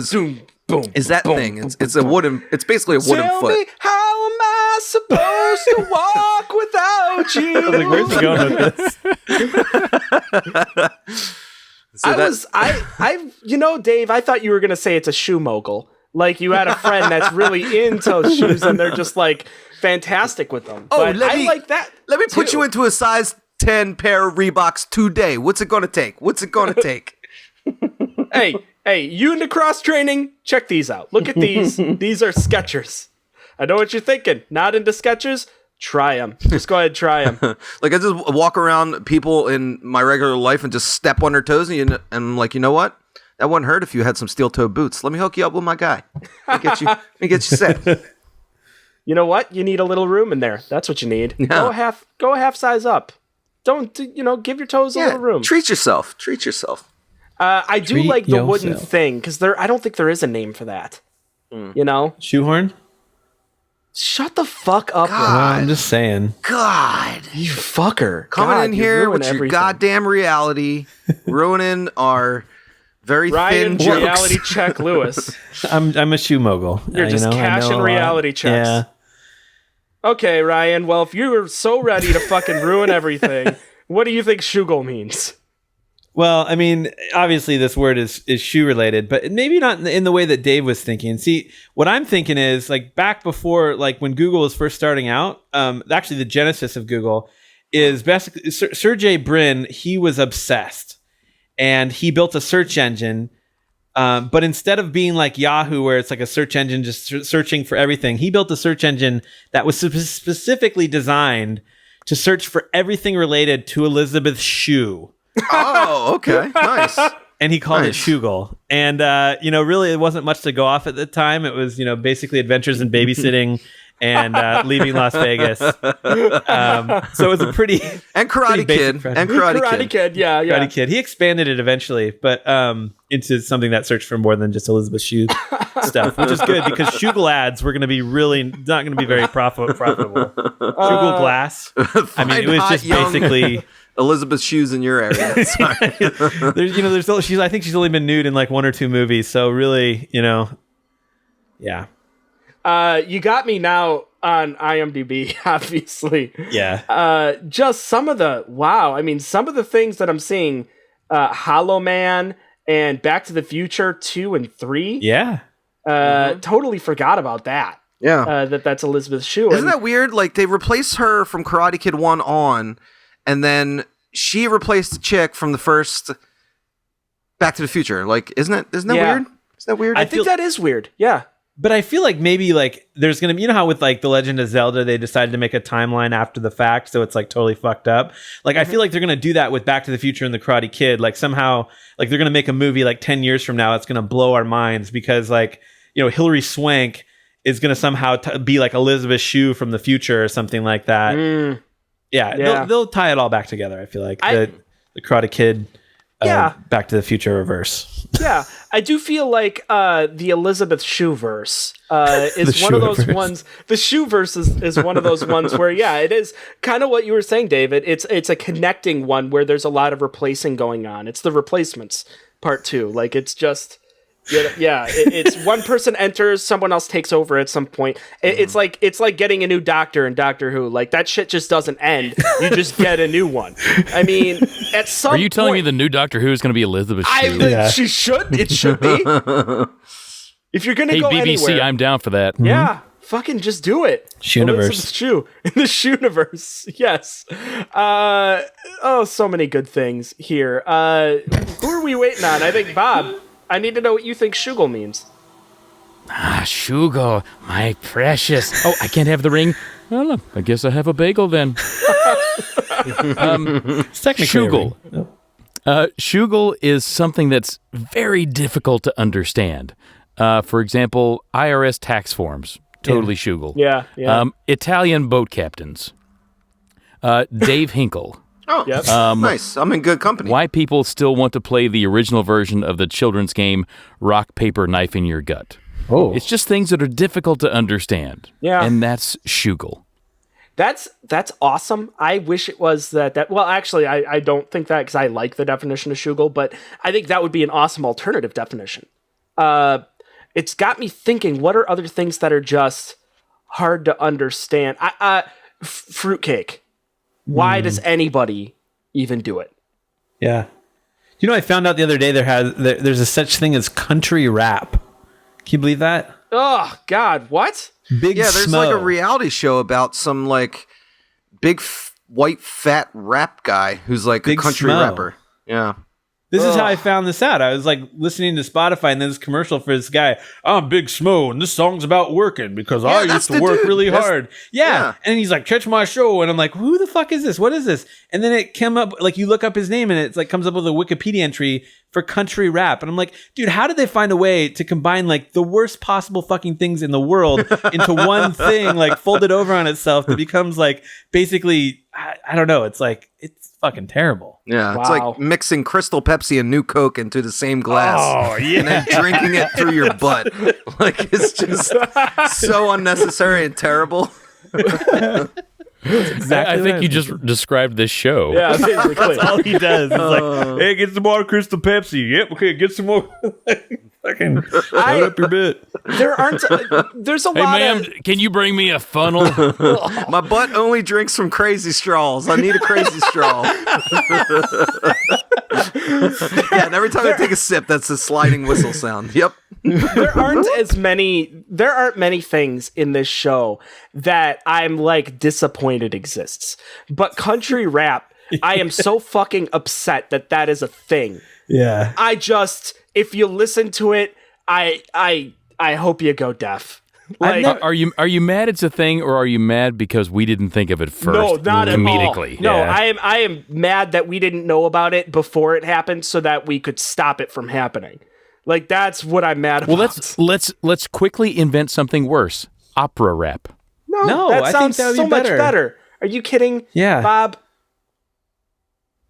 is that thing. It's a wooden. It's basically a wooden Tell foot. me, how am I supposed to walk without you? I was like, where's he going with this? Dave, I thought you were gonna say it's a shoe mogul. Like you had a friend that's really into shoes and they're just like fantastic with them. Oh, but I like that. Let me put too. you into a size 10 pair of Reeboks today. What's it going to take? Hey, you into cross training? Check these out. Look at these. These are Skechers. I know what you're thinking. Not into Skechers? Try them. Just go ahead and try them. Like I just walk around people in my regular life and just step on their toes and I'm like, you know what? That wouldn't hurt if you had some steel-toed boots. Let me hook you up with my guy. Let me get you set. You know what? You need a little room in there. That's what you need. Yeah. Go a half size up. Don't give your toes a little room. Treat yourself. I do Treat like the wooden yourself. thing because I don't think there is a name for that. Shoehorn? Shut the fuck up, God. Well, I'm just saying. God. you fucker! Coming God, in you here ruin with your everything. goddamn reality, ruining our very Ryan thin jokes. reality check Lewis. I'm a shoe mogul. You're just cashing reality checks. Yeah. Okay, Ryan. Well, if you were so ready to fucking ruin everything, what do you think Schmeagol means? Well, I mean, obviously this word is shoe related, but maybe not in the way that Dave was thinking. See, what I'm thinking is like back before, like when Google was first starting out, actually the genesis of Google is basically Sergey Brin. He was obsessed and he built a search engine. But instead of being like Yahoo, where it's like a search engine just searching for everything, he built a search engine that was specifically designed to search for everything related to Elizabeth Shue. Oh, okay. Nice. And he called it Schmeagol. And, really it wasn't much to go off at the time. It was, basically adventures in babysitting and leaving Las Vegas. So it was a pretty... And Karate Kid. Kid. And Karate Kid. Yeah. Karate Kid. He expanded it eventually, but into something that searched for more than just Elizabeth Shue stuff, which is good because Schmeagol ads were going to be really not going to be very profitable. Schmeagol Glass. I mean, it was just basically... Elizabeth Shue's in your area. I think she's only been nude in like one or two movies. So really, yeah. You got me now on IMDb, obviously. Yeah. Just some of the things that I'm seeing, Hollow Man and Back to the Future 2 and 3. Yeah. Totally forgot about that. Yeah. That's Elizabeth Shue. Isn't that weird? Like they replaced her from Karate Kid 1 on, and then she replaced the chick from the first Back to the Future. Like, isn't that weird? Isn't that weird? I think that is weird. Yeah. But I feel like maybe like there's going to be, how with like The Legend of Zelda, they decided to make a timeline after the fact. So it's like totally fucked up. Like, I feel like they're going to do that with Back to the Future and the Karate Kid. Like somehow, like they're going to make a movie like 10 years from now. It's going to blow our minds because like, Hilary Swank is going to somehow be like Elizabeth Shue from the future or something like that. Yeah. They'll tie it all back together. I feel like the Karate Kid, Back to the Future reverse. Yeah, I do feel like the Elizabeth Shue verse is one of those ones. The Shue verse is one of those ones where, it is kind of what you were saying, David. It's a connecting one where there's a lot of replacing going on. It's the replacements part 2. Like it's just It's one person enters, someone else takes over at some point. It's like getting a new doctor in Doctor Who. Like that shit just doesn't end. You just get a new one. I mean, at some Are you telling me point, the new Doctor Who is going to be Elizabeth Shue? she should. It should be. If you're gonna Hey, go BBC, anywhere, I'm down for that. yeah, fucking just do it. Shooniverse. Shoe in the Shooniverse. Yes. So many good things here. Who are we waiting on? I think Bob. I need to know what you think Shugal means. Shugo, my precious. Oh, I can't have the ring. Well, I guess I have a bagel then. It's technically Shugal. Shugal is something that's very difficult to understand. For example, IRS tax forms. Totally Shugal. Yeah. Italian boat captains. Dave Hinkle. Oh, Yep. nice. I'm in good company. Why people still want to play the original version of the children's game Rock, Paper, Knife in Your Gut. Oh. It's just things that are difficult to understand. Yeah. And that's Shugal. That's awesome. I wish it was that. Well, actually, I don't think that because I like the definition of Shugal, but I think that would be an awesome alternative definition. It's got me thinking, what are other things that are just hard to understand? Fruitcake. Why does anybody even do it? Yeah. You know, I found out the other day there's a such thing as country rap. Can you believe that? Oh, God, what? Big there's Smo. like a reality show about some like big white fat rap guy who's like Big a country Smo. rapper. Yeah. This is how I found this out. I was like listening to Spotify and then this commercial for this guy. I'm Big Smo and this song's about working because I that's used to the work dude. really That's- hard. yeah. Yeah. And he's like, catch my show. And I'm like, who the fuck is this? What is this? And then it came up, like you look up his name and it's like comes up with a Wikipedia entry for country rap. And I'm like, dude, how did they find a way to combine like the worst possible fucking things in the world into one thing, like folded over on itself that becomes like basically, I don't know. It's like, it's fucking terrible. Yeah. It's Wow. like mixing Crystal Pepsi and New Coke into the same glass. Oh, yeah. And then drinking it through your butt. Like it's just so unnecessary and terrible. I think you just described this show. Yeah, basically. That's all he does. It's like, hey, get some more Crystal Pepsi. Yep, okay, get some more. Fucking shut up your bit. There aren't. There's a Hey, lot ma'am, of. can you bring me a funnel? My butt only drinks from crazy straws. I need a crazy straw. Yeah, and every time I take a sip, that's a sliding whistle sound. Yep. There aren't many things in this show that I'm like disappointed exists. But country rap, I am so fucking upset that is a thing. Yeah. If you listen to it, I hope you go deaf. Like, Are you mad it's a thing, or are you mad because we didn't think of it first? no, not at all. comedically. No, Yeah. I am mad that we didn't know about it before it happened, so that we could stop it from happening. Like that's what I'm mad about. Well, let's quickly invent something worse. Opera rap. No, I that think sounds that would so be much better. better. Are you kidding? Yeah. Bob.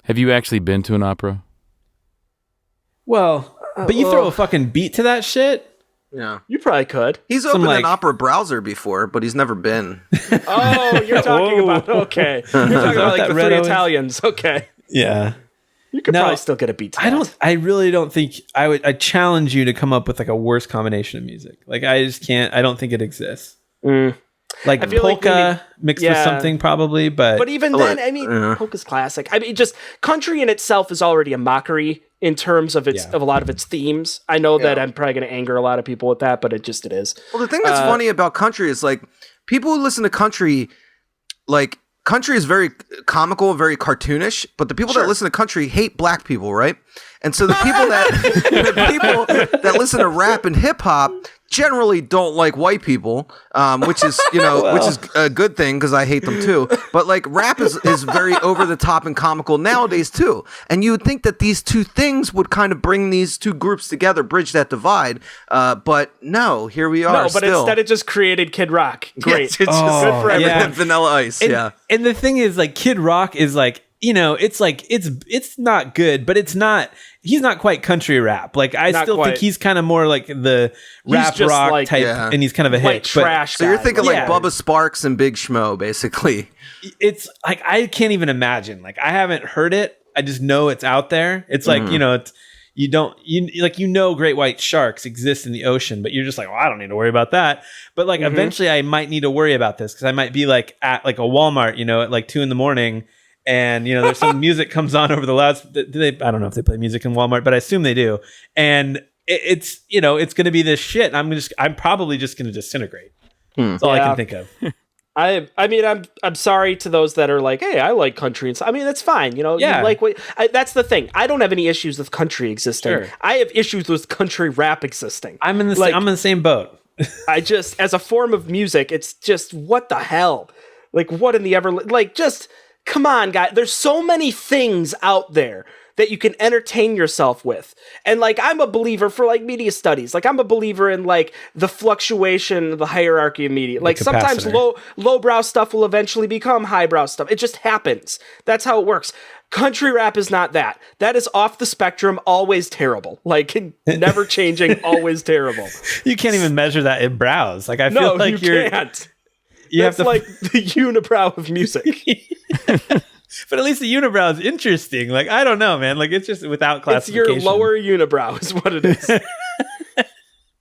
Have you actually been to an opera? Well, but you throw a fucking beat to that shit? Yeah. You probably could. He's Some, opened like- an opera browser before, but he's never been. Oh, you're talking about okay. You're talking about like that the Red three Owens? Italians. Okay, Yeah. you could No, probably still get a beat. To that. I really don't think I challenge you to come up with like a worse combination of music. Like I just can't, I don't think it exists. Like I feel like polka maybe- mixed with yeah. something probably, but Even Well, then, I mean, polka's classic. I mean, just country in itself is already a mockery in terms of its Yeah. of a lot of its themes. I know that Yeah. I'm probably going to anger a lot of people with that, but it is. Well, the thing that's funny about country is like people who listen to country, like country is very comical, very cartoonish, but the people that listen to country hate black people, right? And so the people that listen to rap and hip hop generally don't like white people, which is which is a good thing because I hate them too. But like rap is very over the top and comical nowadays too. And you would think that these two things would kind of bring these two groups together, bridge that divide. But no, here we are. No, but still. instead it just created Kid Rock. Great. Yes, it's just Oh, good for yeah. everything. Vanilla Ice. and, and the thing is like Kid Rock is like, it's like it's not good, but he's not quite country rap. Like I Not still quite. think he's kind of more like the rap just rock like- type, Yeah. and he's kind of a White hit. But trash. So you're guy. thinking Yeah. like Bubba Sparks and Big Schmo, basically. it's like I can't even imagine. Like I haven't heard it. I just know it's out there. It's like you don't great white sharks exist in the ocean, but you're just like, well, I don't need to worry about that. But like eventually I might need to worry about this because I might be like at like a Walmart, at like 2 a.m, and there's some music comes on over the louds. I don't know if they play music in Walmart, but I assume they do. And it's going to be this shit. I'm probably just going to disintegrate. That's all I can think of. I mean, I'm sorry to those that are like, hey, I like country and stuff. I mean, that's fine. You like that's the thing. I don't have any issues with country existing. Sure. I have issues with country rap existing. I'm in the same boat. I just, as a form of music, it's just, what the hell? Like, what in the ever, like, just, come on, guys. There's so many things out there that you can entertain yourself with. And like, I'm a believer for like media studies. Like, I'm a believer in like the fluctuation, the hierarchy of media. Like sometimes lowbrow stuff will eventually become highbrow stuff. It just happens. That's how it works. Country rap is not that. That is off the spectrum, always terrible. Like never changing, always terrible. You can't even measure that in brows. Like I feel like you can't. That's like the unibrow of music. But at least the unibrow is interesting. Like, I don't know, man. Like, it's just without classification. It's your lower unibrow is what it is.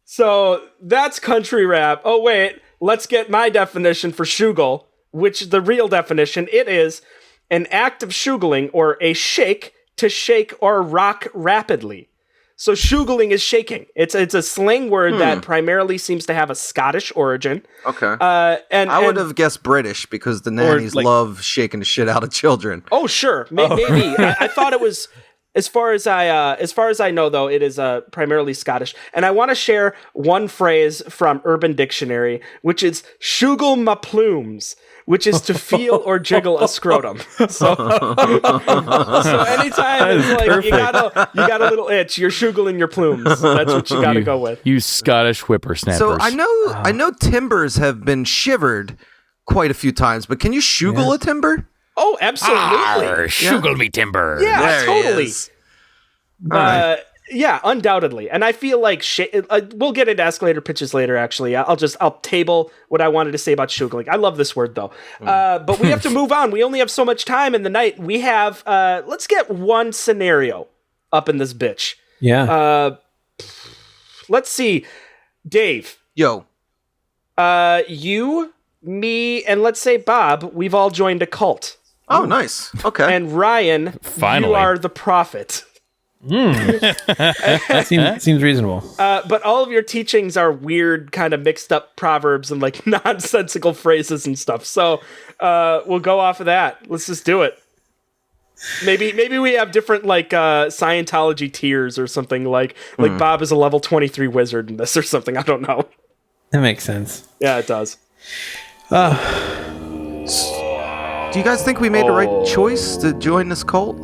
So that's country rap. Oh, wait. Let's get my definition for shugel, which the real definition, it is an act of shugling or a shake to shake or rock rapidly. So shugeling is shaking. It's a slang word that primarily seems to have a Scottish origin. Okay. And I would have guessed British because the nannies love shaking the shit out of children. Oh, sure. Maybe. I thought it was, as far as I know, though, it is primarily Scottish. And I want to share one phrase from Urban Dictionary, which is "shugle ma plumes," which is to feel or jiggle a scrotum. So anytime it's like you got a little itch, you're shugling your plumes. That's what you got to go with. You Scottish whippersnappers. So I know timbers have been shivered quite a few times, but can you shugle a timber? Oh, absolutely. Shugle me timber. Yeah, there totally. Right. Yeah, undoubtedly. And I feel like we'll get into escalator pitches later, actually. I'll table what I wanted to say about shugling. I love this word, though. But we have to move on. We only have so much time in the night. We have, let's get one scenario up in this bitch. Yeah. Let's see. Dave. Yo. You, me, and let's say Bob, we've all joined a cult. Oh, nice. Okay. And Ryan, Finally. you are the prophet. That seems reasonable. But all of your teachings are weird, kind of mixed up proverbs and like nonsensical phrases and stuff. So we'll go off of that. Let's just do it. Maybe we have different like Scientology tiers or something like Bob is a level 23 wizard in this or something. I don't know. That makes sense. Yeah, it does. Do you guys think we made the right choice to join this cult?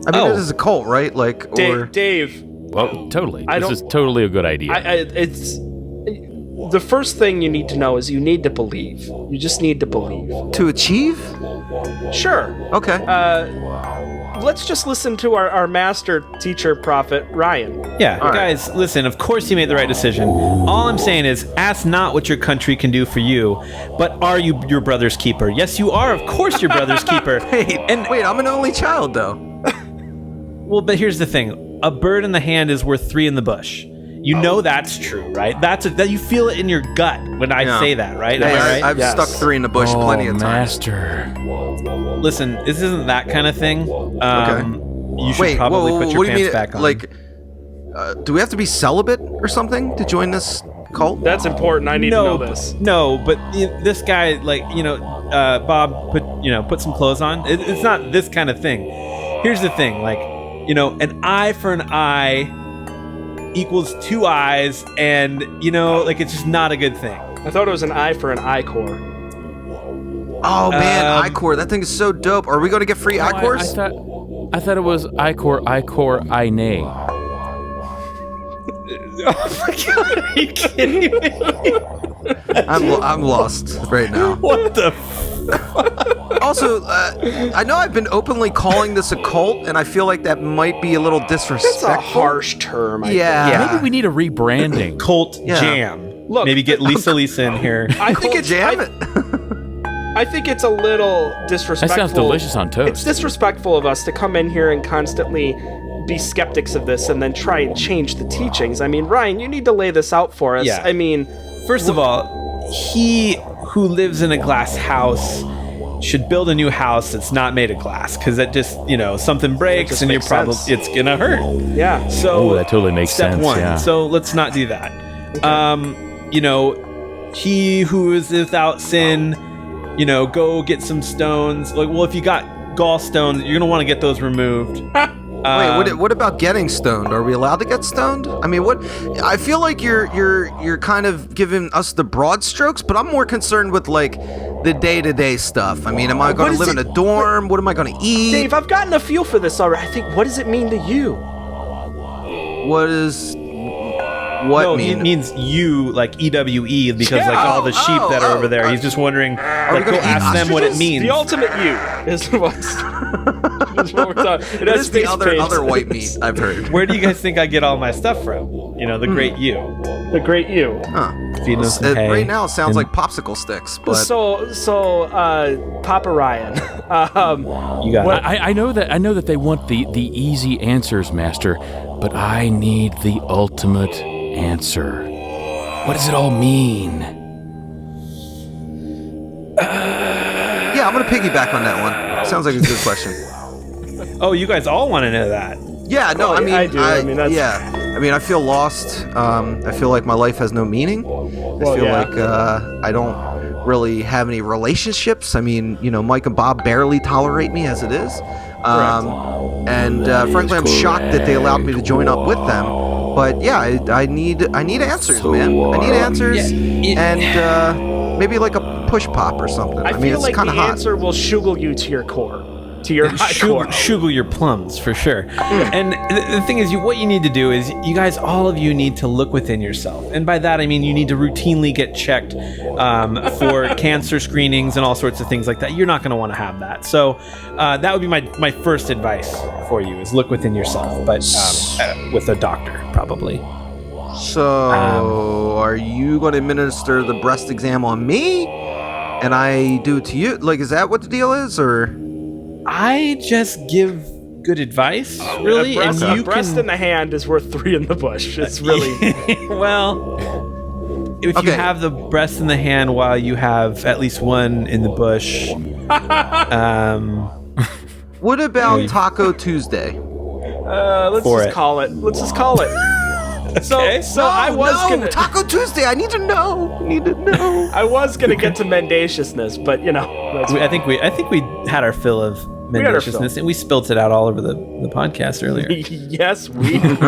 I mean, it is a cult, right? Like, or Dave. Well, totally. This is totally a good idea. It's the first thing you need to know is you need to believe. You just need to believe. to achieve? Sure. Okay. Let's just listen to our master teacher prophet, Ryan. Yeah, guys, listen, of course you made the right decision. All I'm saying is, ask not what your country can do for you, but are you your brother's keeper? Yes, you are, of course, your brother's keeper. Wait, I'm an only child, though. Well, but here's the thing. A bird in the hand is worth 3 in the bush. You know that's true, right? That you feel it in your gut when I say that, right? Am I right? I've stuck 3 in the bush plenty of times. Master. Listen, this isn't that kind of thing. Okay. You should probably put your pants back on. Like, do we have to be celibate or something to join this cult? That's important. I need to know this. No, but this guy, Bob, put some clothes on. It's not this kind of thing. Here's the thing, an eye for an eye equals 2 eyes, and it's just not a good thing. I thought it was an eye for an I-core. Oh man, I-core, that thing is so dope. Are we going to get free I-cores? I thought it was I-core, I nay. Oh my god, are you kidding me? I'm lost right now. What the Also, I know I've been openly calling this a cult, and I feel like that might be a little disrespectful. That's a harsh term. I Yeah. Maybe we need a rebranding. Cult jam. Look, maybe get Lisa in here. I think it's I think it's a little disrespectful. That sounds delicious on toast. It's disrespectful of us to come in here and constantly be skeptics of this and then try and change the teachings. I mean, Ryan, you need to lay this out for us. Yeah. I mean, First of all, he who lives in a glass house should build a new house that's not made of glass, because that just, something breaks just and makes sense. it's gonna hurt. yeah. So Oh, that totally makes step sense, one. yeah. So let's not do that. He who is without sin, go get some stones. Like, well, if you got gallstones, you're gonna want to get those removed. Wait, what about getting stoned? Are we allowed to get stoned? I mean, what? I feel like you're kind of giving us the broad strokes, but I'm more concerned with like the day-to-day stuff. I mean, am I going to live in a dorm? What am I going to eat? Dave, I've gotten a feel for this already. I think, what does it mean to you? What is? What No, mean? it means you, like EWE, because Yeah. like all the sheep that are over there. He's just wondering, like, go gonna eat ask them what it ostriches? means. The ultimate you is what we're talking. It It has is the face paint. other white meat I've heard. Where do you guys think I get all my stuff from? The great you. The great you. Huh. Feeding us some hay Right now, it sounds and- like popsicle sticks, but So, Papa Ryan. You got it. I know that they want the easy answers, Master, but I need the ultimate answer. What does it all mean? yeah, I'm gonna piggyback on that one. Sounds like a good question. Oh, you guys all want to know that. Yeah, no, Well, I mean, I do. I mean, that's- yeah. I mean, I feel lost. I feel like my life has no meaning. I feel yeah. like I don't really have any relationships. I mean, Mike and Bob barely tolerate me as it is. And frankly, I'm shocked that they allowed me to join up with them. But yeah, I need answers, man. I need answers, and maybe like a push pop or something. I mean, feel it's like kind the of hot. answer will shugle you to your core. To your high core. Sugar your plums for sure. And the thing is, what you need to do is, you guys, all of you need to look within yourself, and by that I mean you need to routinely get checked for cancer screenings and all sorts of things like that. You're not going to want to have that. So that would be my first advice for you: is look within yourself, but with a doctor probably. So, are you going to administer the breast exam on me, and I do it to you? Like, is that what the deal is, or? I just give good advice, really, a breast, and you a breast can. in the hand is worth 3 in the bush. It's really Well, if you Okay. have the breast in the hand while you have at least one in the bush, What about Taco Tuesday? let's For just it. call it. Let's just call it. Okay. So I was gonna Taco Tuesday. I need to know. I was gonna get to mendaciousness, but that's I think we had our fill of had our fill. mendaciousness, and we spilt it out all over the podcast earlier. yes, we did.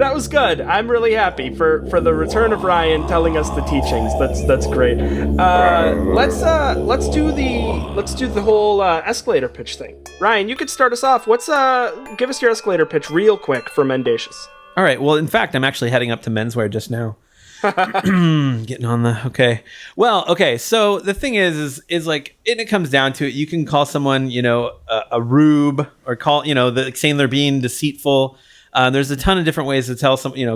That was good. I'm really happy for the return of Ryan telling us the teachings. That's great. Let's do the whole escalator pitch thing. Ryan, you could start us off. Give us your escalator pitch real quick for Mendacious. All right. Well, in fact, I'm actually heading up to menswear just now. Getting on the okay. Well, okay. So the thing is like, and it comes down to it. You can call someone, a rube, or call, saying they're being deceitful. There's a ton of different ways to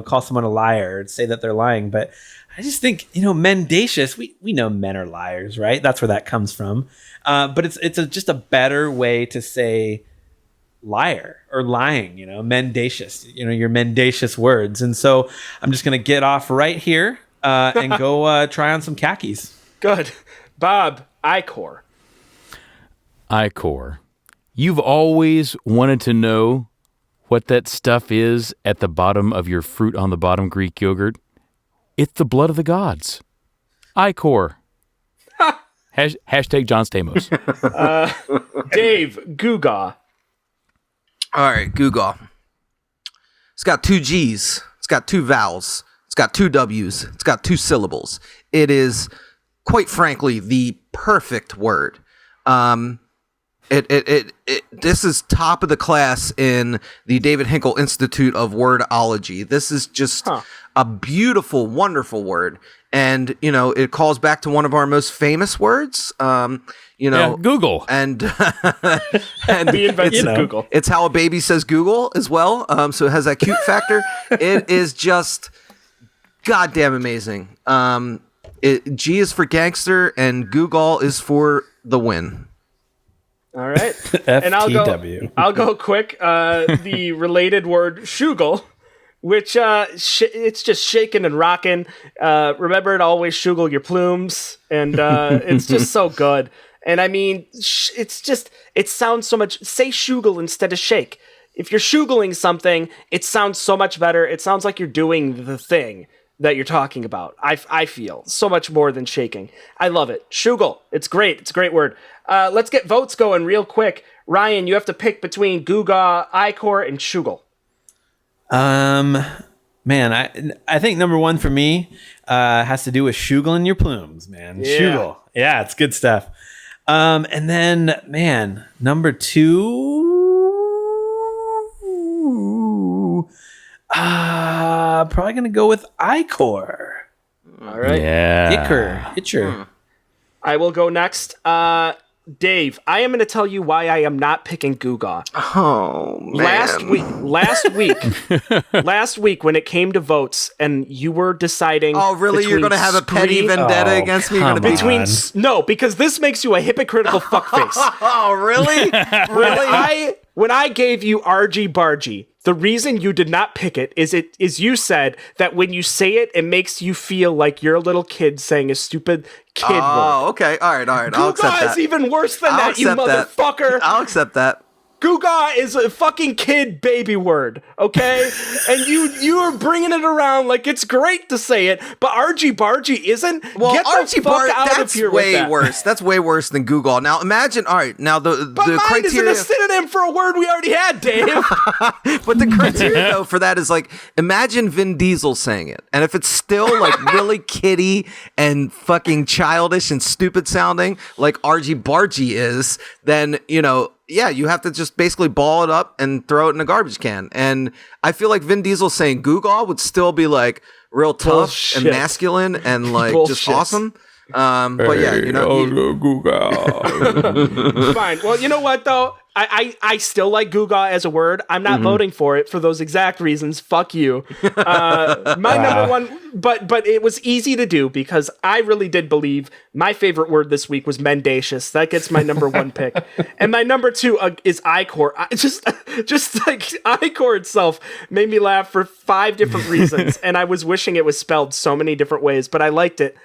call someone a liar, or say that they're lying. But I just think, mendacious. We know men are liars, right? That's where that comes from. But it's just a better way to say liar or lying, mendacious, your mendacious words. And so I'm just going to get off right here and go try on some khakis. Good. Bob, Icor. Icor, you've always wanted to know what that stuff is at the bottom of your fruit on the bottom Greek yogurt. It's the blood of the gods. Icor. Hashtag John Stamos. Dave, Guga. All right, Google. It's got 2 G's. It's got 2 vowels. It's got 2 W's. It's got 2 syllables. It is, quite frankly, the perfect word. This is top of the class in the David Hinkle Institute of Wordology. This is just a beautiful, wonderful word. And, it calls back to one of our most famous words. Google. And We invented Google. it's how a baby says Google as well. So it has that cute factor. It is just goddamn amazing. G is for gangster, and Google is for the win. All right. And FTW. I'll go quick. The related word shugle, which it's just shaking and rocking. Remember to always shugle your plumes, and it's just so good. And I mean, it sounds so much. Say shugle instead of shake. If you're shugling something, it sounds so much better. It sounds like you're doing the thing that you're talking about. I feel so much more than shaking. I love it. Shugle. It's great. It's a great word. Let's get votes going real quick. Ryan, you have to pick between Guga, Icor, and Shugle. Man, I think number one for me has to do with shugling your plumes, man. Yeah. Shugle. Yeah, it's good stuff. And then, man, number two, probably gonna go with Icor. All right. Yeah. Itcher. I will go next. Dave, I am going to tell you why I am not picking Guga. Oh, man. Last week when it came to votes and you were deciding. Oh, really? You're going to have a petty vendetta against me? You're gonna be No, because this makes you a hypocritical fuckface. Oh, really? Really? When I gave you Argy Bargy, the reason you did not pick it is you said that when you say it, it makes you feel like you're a little kid saying a stupid kid word. Oh, okay. All right. I'll accept that. Guga is even worse than that, you motherfucker. I'll accept that. Guga is a fucking kid baby word, okay? And you are bringing it around like it's great to say it, but Argy Bargy isn't. Well, Get Argy the fuck Bargy, out of that's here way with that. worse. That's way worse than Google. Now imagine. All right. Now the Mine criteria. isn't a synonym for a word we already had, Dave. But the criteria though for that is like, imagine Vin Diesel saying it, and if it's still like really kiddie and fucking childish and stupid sounding, like Argy Bargy is, then yeah, you have to just basically ball it up and throw it in a garbage can. And I feel like Vin Diesel saying Google would still be like real tough Bullshit. and masculine and like just Bullshit. awesome. But yeah, Fine. Well, you know what though? I still like Guga as a word. I'm not voting for it for those exact reasons. Fuck you. My number one, but it was easy to do because I really did believe my favorite word this week was mendacious. That gets my number one pick, and my number two is Icor. Just like Icor itself made me laugh for 5 different reasons, and I was wishing it was spelled so many different ways, but I liked it.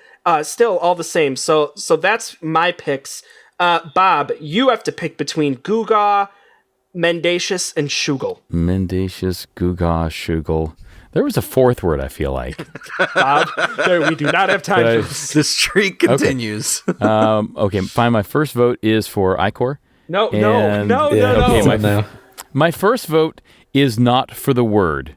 Still all the same. So that's my picks. Bob, you have to pick between Guga, mendacious, and Shugle. Mendacious, Guga, Shugle. There was a fourth word, I feel like. Bob, we do not have time for this. the streak continues. Okay, fine. My first vote is for Icor. No. Okay, my first vote is not for the word.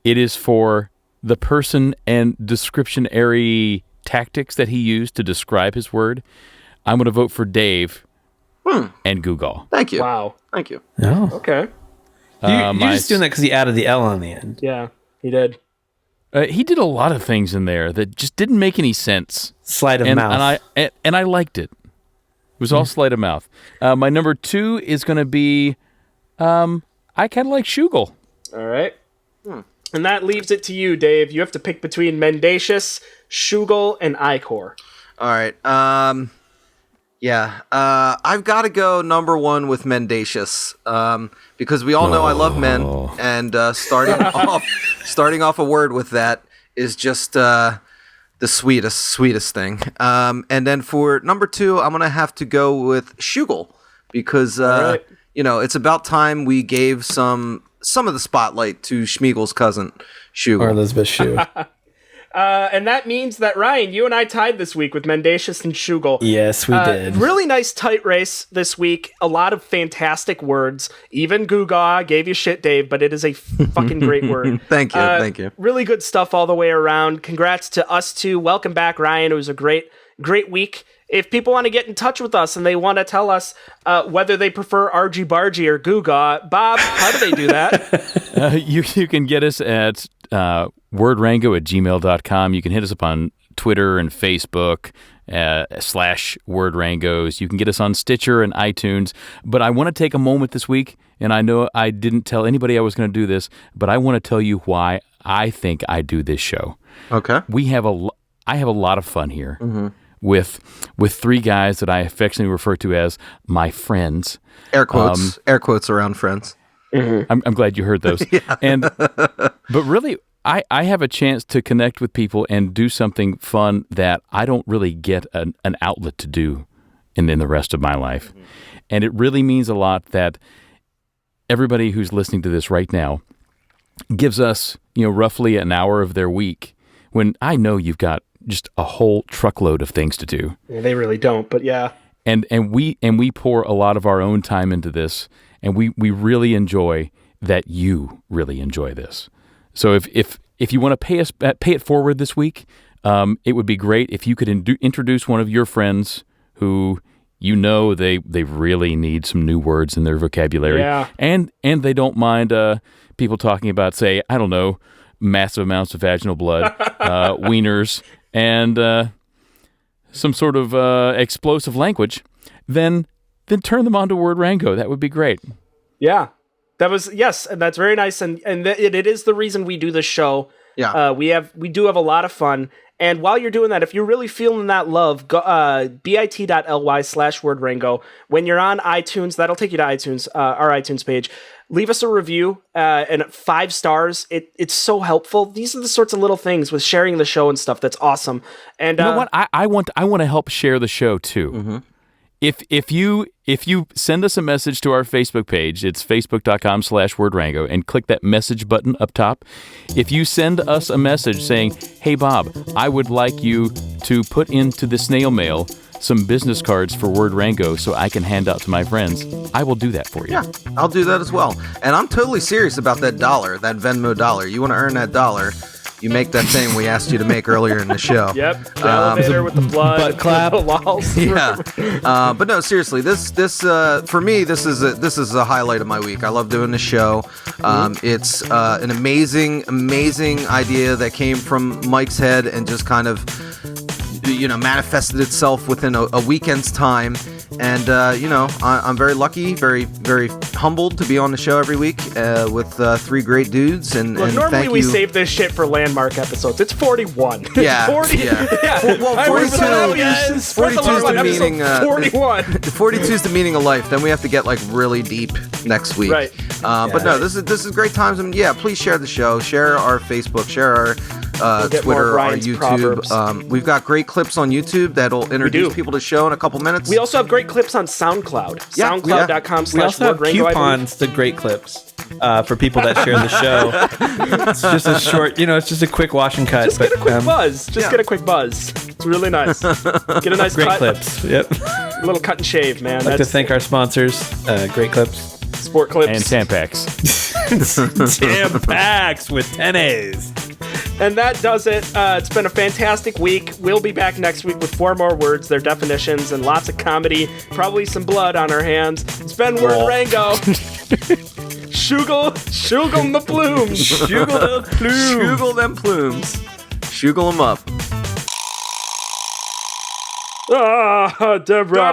It is for the person and descriptionary tactics that he used to describe his word. I'm going to vote for Dave and Google. Thank you. Wow. Thank you. No. Okay. You're just doing that because he added the L on the end. Yeah, he did. He did a lot of things in there that just didn't make any sense. Sleight of mouth. And I liked it. It was all sleight of mouth. My number 2 is going to be, I kind of like Shugle. All right. And that leaves it to you, Dave. You have to pick between mendacious, Shugle, and Icor. All right. I've got to go number 1 with mendacious, because we all know I love men, and starting off a word with that is just the sweetest thing. And then for number 2, I'm gonna have to go with Shugle, because it's about time we gave some of the spotlight to Schmiegel's cousin, Shugle. Or Elizabeth Shue. And that means that, Ryan, you and I tied this week with mendacious and Shugle. Yes, we did. Really nice tight race this week. A lot of fantastic words. Even Guga gave you shit, Dave, but it is a fucking great word. Thank you. Really good stuff all the way around. Congrats to us two. Welcome back, Ryan. It was a great week. If people want to get in touch with us and they want to tell us whether they prefer Argy Bargy or Guga, Bob, how do they do that? You can get us at wordrango@gmail.com. You can hit us up on Twitter and Facebook /wordrangos. You can get us on Stitcher and iTunes. But I want to take a moment this week, and I know I didn't tell anybody I was going to do this, but I want to tell you why I think I do this show. Okay. I have a lot of fun here. Mm-hmm. with three guys that I affectionately refer to as my friends. Air quotes around friends. I'm glad you heard those. But really, I have a chance to connect with people and do something fun that I don't really get an outlet to do in the rest of my life. Mm-hmm. And it really means a lot that everybody who's listening to this right now gives us, roughly an hour of their week when I know you've got just a whole truckload of things to do. Yeah, they really don't, but yeah. And we pour a lot of our own time into this, and we really enjoy that you really enjoy this. So if you want to pay it forward this week, it would be great if you could introduce one of your friends who they really need some new words in their vocabulary. Yeah. And they don't mind people talking about, say, I don't know, massive amounts of vaginal blood, wieners, and some sort of explosive language, then turn them on to Word Rango. That would be great. Yeah. Yes, and that's very nice, and it is the reason we do this show. Yeah. We do have a lot of fun. And while you're doing that, if you're really feeling that love, go bit.ly/wordrango. When you're on iTunes, that'll take you to iTunes, our iTunes page. Leave us a review and 5 stars. It's so helpful. These are the sorts of little things with sharing the show and stuff that's awesome. And you know what? I want to help share the show too. Mm-hmm. If you send us a message to our Facebook page, it's facebook.com/wordrango, and click that message button up top. If you send us a message saying, hey, Bob, I would like you to put into the snail mail some business cards for Word Rango so I can hand out to my friends, I will do that for you. Yeah, I'll do that as well. And I'm totally serious about that dollar, that Venmo dollar. You want to earn that dollar, you make that thing we asked you to make earlier in the show. Yep, the elevator with the blood, butt clap. the walls. Yeah, but no, seriously, this for me, this is a highlight of my week. I love doing the show. It's an amazing idea that came from Mike's head and just kind of manifested itself within a weekend's time. And I'm very lucky, very, very humbled to be on the show every week with 3 great dudes. And normally we save this shit for landmark episodes. It's 41. Yeah, 40. Yeah. Well, 42 is the meaning. 41. 42 is the meaning of life. Then we have to get really deep next week. Right. But no, this is great times. And yeah, please share the show. Share our Facebook. Share our Twitter, our YouTube. We've got great clips on YouTube that'll introduce people to the show in a couple minutes. We also have great clips on SoundCloud. Yeah, SoundCloud.com/wordrango. We also have coupons to great clips for people that share the show. It's just a short, it's just a quick wash and cut. Just get a quick buzz. Get a quick buzz. It's really nice. Get a nice great cut. clips. Yep. A little cut and shave, man. I'd like to thank our sponsors, Great Clips. Sport Clips. And Tampax. Tampax with 10 A's. And that does it. It's been a fantastic week. We'll be back next week with 4 more words, their definitions, and lots of comedy. Probably some blood on our hands. It's been Word Rango. Shuggle the plumes. Shuggle the plumes. Shuggle them plumes. Shuggle them up. Ah, Deborah.